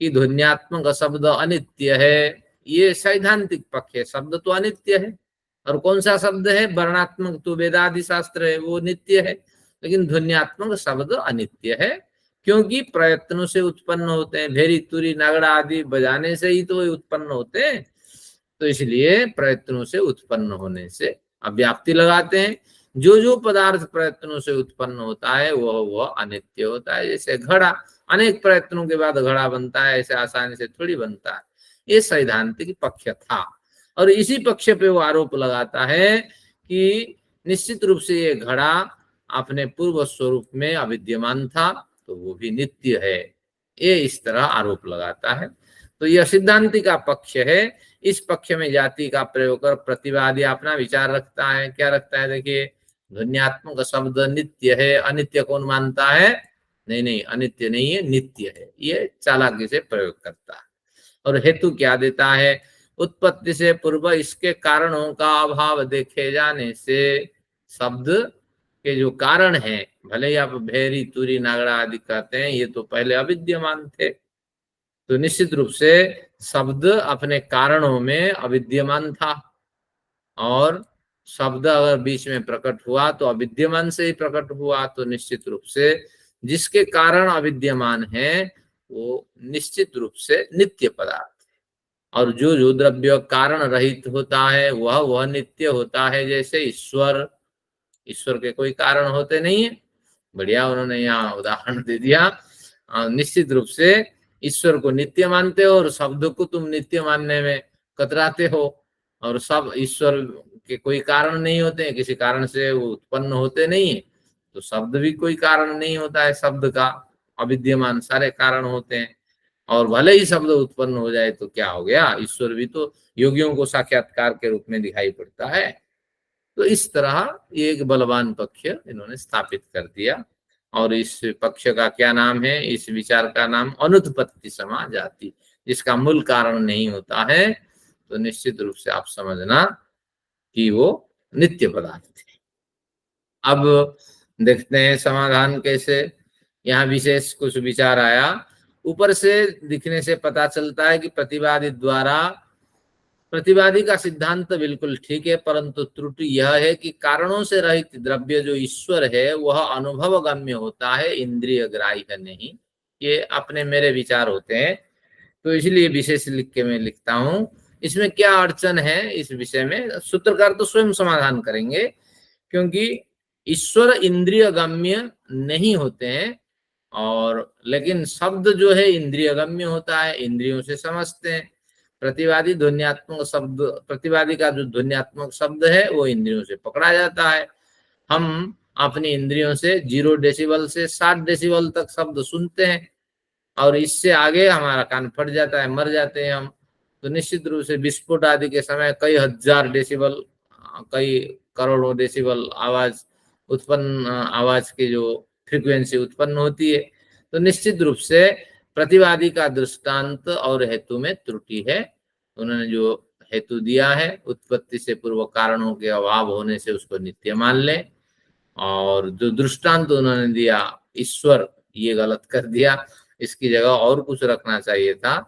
कि ध्वन्यात्मक शब्द अनित्य है, ये सैद्धांतिक पक्ष है। शब्द तो अनित्य है, और कौन सा शब्द है, वर्णात्मक तो वेदादि शास्त्र है वो नित्य है, लेकिन ध्वन्यात्मक शब्द अनित्य है, क्योंकि प्रयत्नों से उत्पन्न होते हैं। भेरी तुरी नगड़ा आदि बजाने से ही तो उत्पन्न होते हैं, तो इसलिए प्रयत्नों से उत्पन्न होने से अव्याप्ति लगाते हैं। जो पदार्थ प्रयत्नों से उत्पन्न होता है वह अनित्य होता है। जैसे घड़ा अनेक प्रयत्नों के बाद घड़ा बनता है, ऐसे आसानी से थोड़ी बनता है। ये सैद्धांतिक पक्ष था, और इसी पक्ष पे वो आरोप लगाता है कि निश्चित रूप से ये घड़ा अपने पूर्व स्वरूप में अविद्यमान था, तो वो भी नित्य है। ये इस तरह आरोप लगाता है। तो यह सिद्धांति का पक्ष है। इस पक्ष में जाति का प्रयोग कर प्रतिवादी अपना विचार रखता है। क्या रखता है, देखिए, ध्वन्यात्मक शब्द नित्य है, अनित्य कौन मानता है, नहीं नहीं अनित्य नहीं है, नित्य है। ये चालाकी से प्रयोग करता है। और हेतु क्या देता है, उत्पत्ति से पूर्व इसके कारणों का अभाव देखे जाने से शब्द के जो कारण हैं, भले ही आप भेरी तुरी नागड़ा आदि कहते हैं, ये तो पहले अविद्यमान थे, तो निश्चित रूप से शब्द अपने कारणों में अविद्यमान था, और शब्द अगर बीच में प्रकट हुआ तो अविद्यमान से ही प्रकट हुआ। तो निश्चित रूप से जिसके कारण अविद्यमान है वो निश्चित रूप से नित्य पदार्थ है, और जो जो द्रव्य कारण रहित होता है वह नित्य होता है। जैसे ईश्वर, ईश्वर के कोई कारण होते नहीं है। बढ़िया उन्होंने यहाँ उदाहरण दे दिया। निश्चित रूप से ईश्वर को नित्य मानते हो और शब्द को तुम नित्य मानने में कतराते हो, और सब ईश्वर के कोई कारण नहीं होते हैं, किसी कारण से वो उत्पन्न होते नहीं है। तो शब्द भी कोई कारण नहीं होता है, शब्द का अविद्यमान सारे कारण होते हैं। और भले ही शब्द उत्पन्न हो जाए तो क्या हो गया, ईश्वर भी तो योगियों को साक्षात्कार के रूप में दिखाई पड़ता है। तो इस तरह ये एक बलवान पक्ष इन्होंने स्थापित कर दिया, और इस पक्ष का क्या नाम है, इस विचार का नाम अनुत्पत्ति समा जाति, जिसका मूल कारण नहीं होता है। तो निश्चित रूप से आप समझना कि वो नित्य पदार्थ है। अब देखते हैं समाधान कैसे। यहाँ विशेष कुछ विचार आया। ऊपर से दिखने से पता चलता है कि प्रतिवादी का सिद्धांत बिल्कुल ठीक है, परंतु त्रुटि यह है कि कारणों से रहित द्रव्य जो ईश्वर है वह अनुभव गम्य होता है, इंद्रिय ग्राह्य नहीं। ये अपने मेरे विचार होते हैं, तो इसलिए विशेष लिख के मैं लिखता हूं। इसमें क्या अड़चन है इस विषय में, सूत्रकार तो स्वयं समाधान करेंगे, क्योंकि ईश्वर इंद्रिय गम्य नहीं होते हैं, और लेकिन शब्द जो है इंद्रिय गम्य होता है, इंद्रियों से समझते हैं। प्रतिवादी ध्वन्यात्मक शब्द, प्रतिवादी का जो ध्वन्यात्मक शब्द है वो इंद्रियों से पकड़ा जाता है। हम अपनी इंद्रियों से 0 डेसिबल से 60 डेसिबल तक शब्द सुनते हैं, और इससे आगे हमारा कान फट जाता है, मर जाते हैं हम। तो निश्चित रूप से विस्फोट आदि के समय कई हजार डेसिबल, कई करोड़ों डेसिबल आवाज उत्पन्न, आवाज की जो फ्रीक्वेंसी उत्पन्न होती है। तो निश्चित रूप से प्रतिवादी का दृष्टांत और हेतु में त्रुटि है। उन्होंने जो हेतु दिया है, उत्पत्ति से पूर्व कारणों के अभाव होने से उसको नित्य मान ले, और जो दृष्टांत उन्होंने दिया ईश्वर, ये गलत कर दिया, इसकी जगह और कुछ रखना चाहिए था।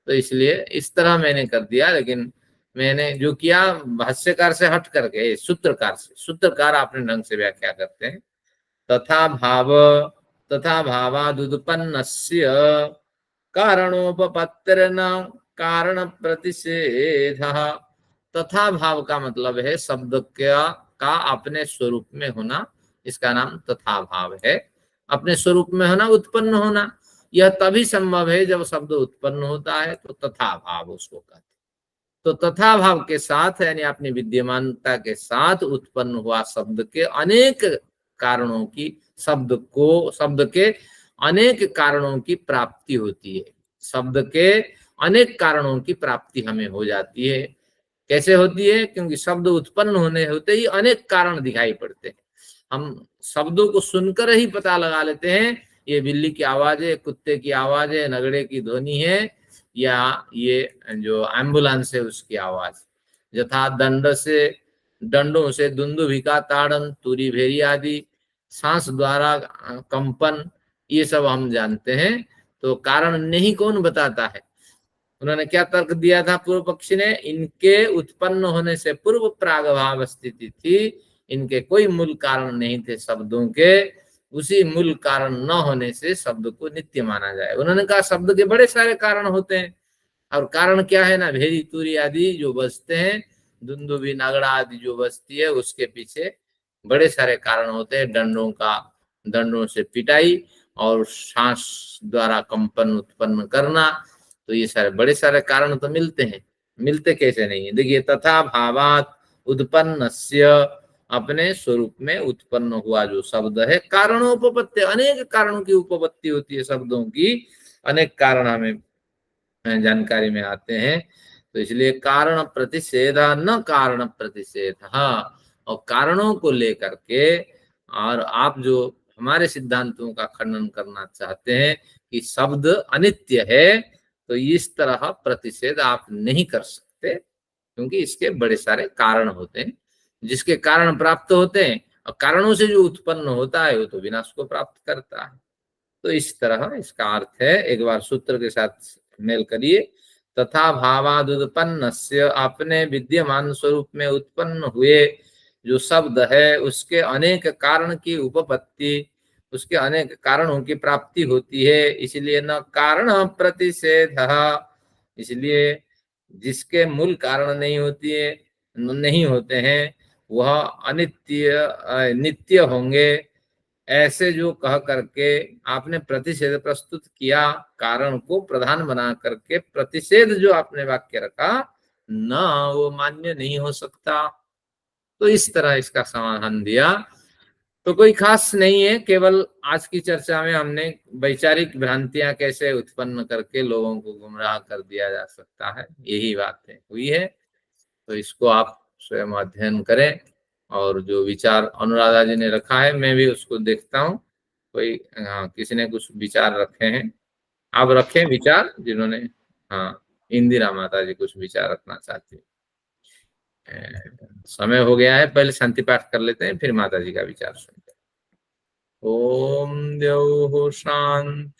तो इसलिए इस तरह मैंने कर दिया, लेकिन मैंने जो किया भाष्यकार से हट करके सूत्रकार से, सूत्रकार अपने ढंग से व्याख्या करते हैं। तथा भावादुत्पन्नस्य कारणोपपत्तिर्न कारण प्रतिषेधः। तथा भाव का मतलब है शब्द का अपने स्वरूप में होना, इसका नाम तथा भाव है। अपने स्वरूप में होना, उत्पन्न होना, यह तभी संभव है जब शब्द उत्पन्न होता है, तो तथा भाव उसको कहते हैं। तो तथा भाव के साथ यानी अपनी विद्यमानता के साथ उत्पन्न हुआ शब्द के अनेक कारणों की, शब्द के अनेक कारणों की प्राप्ति होती है। शब्द के अनेक कारणों की प्राप्ति हमें हो जाती है। कैसे होती है? क्योंकि शब्द उत्पन्न होने होते ही अनेक कारण दिखाई पड़ते हैं। हम शब्दों को सुनकर ही पता लगा लेते हैं, ये बिल्ली की आवाज है, कुत्ते की आवाज है, नगड़े की ध्वनि है, या ये जो एम्बुलेंस है उसकी आवाज। यथा दंडों से दुंदुभिका ताड़न, तुरी भेरी आदि, सांस द्वारा कंपन, ये सब हम जानते हैं। तो कारण नहीं कौन बताता है? उन्होंने क्या तर्क दिया था पूर्व पक्षी ने? इनके उत्पन्न होने से पूर्व प्रागभाव स्थिति थी, इनके कोई मूल कारण नहीं थे शब्दों के, उसी मूल कारण न होने से शब्द को नित्य माना जाए। उन्होंने कहा शब्द के बड़े सारे कारण होते हैं, और कारण क्या है ना, भेरी तुरी आदि जो बजते हैं, दुंदुभी नगड़ा आदि जो बजती है, उसके पीछे बड़े सारे कारण होते हैं। दंडों से पिटाई और सांस द्वारा कंपन उत्पन्न करना, तो ये सारे बड़े सारे कारण तो मिलते हैं। मिलते कैसे नहीं है? देखिए, तथा भावात उत्पन्नस्य, अपने स्वरूप में उत्पन्न हुआ जो शब्द है, कारणोपपत्ति, अनेक कारणों की उपपत्ति होती है शब्दों की, अनेक कारण हमें जानकारी में आते हैं। तो इसलिए कारण प्रतिषेध न कारण प्रतिषेध, और कारणों को लेकर के, और आप जो हमारे सिद्धांतों का खंडन करना चाहते हैं कि शब्द अनित्य है, तो इस तरह प्रतिषेध आप नहीं कर सकते, क्योंकि इसके बड़े सारे कारण होते हैं, जिसके कारण प्राप्त होते हैं, और कारणों से जो उत्पन्न होता है वो तो विनाश को प्राप्त करता है। तो इस तरह इसका अर्थ है। एक बार सूत्र के साथ मेल करिए। तथा भावादुत्पन्नस्य, अपने विद्यमान स्वरूप में उत्पन्न हुए जो शब्द है उसके अनेक कारण की उपपत्ति, उसके अनेक कारणों की प्राप्ति होती है। इसलिए न कारण प्रतिषेध, इसलिए जिसके मूल कारण नहीं होती है, नहीं होते हैं, वह अनित्य नित्य होंगे, ऐसे जो कह करके आपने प्रतिषेध प्रस्तुत किया, कारण को प्रधान बना करके प्रतिषेध जो आपने वाक्य रखा न, वो मान्य नहीं हो सकता। तो इस तरह इसका समाधान दिया। तो कोई खास नहीं है, केवल आज की चर्चा में हमने वैचारिक भ्रांतियां कैसे उत्पन्न करके लोगों को गुमराह कर दिया जा सकता है, यही बातें हुई है। तो इसको आप स्वयं अध्ययन करें, और जो विचार अनुराधा जी ने रखा है मैं भी उसको देखता हूँ। कोई किसी ने कुछ विचार रखे हैं, आप रखें विचार जिन्होंने। हाँ, इंदिरा माता जी कुछ विचार रखना चाहती है। समय हो गया है, पहले शांति पाठ कर लेते हैं, फिर माता जी का विचार सुनते हैं। ओम द्यौः शान्तिरन्तरिक्षम्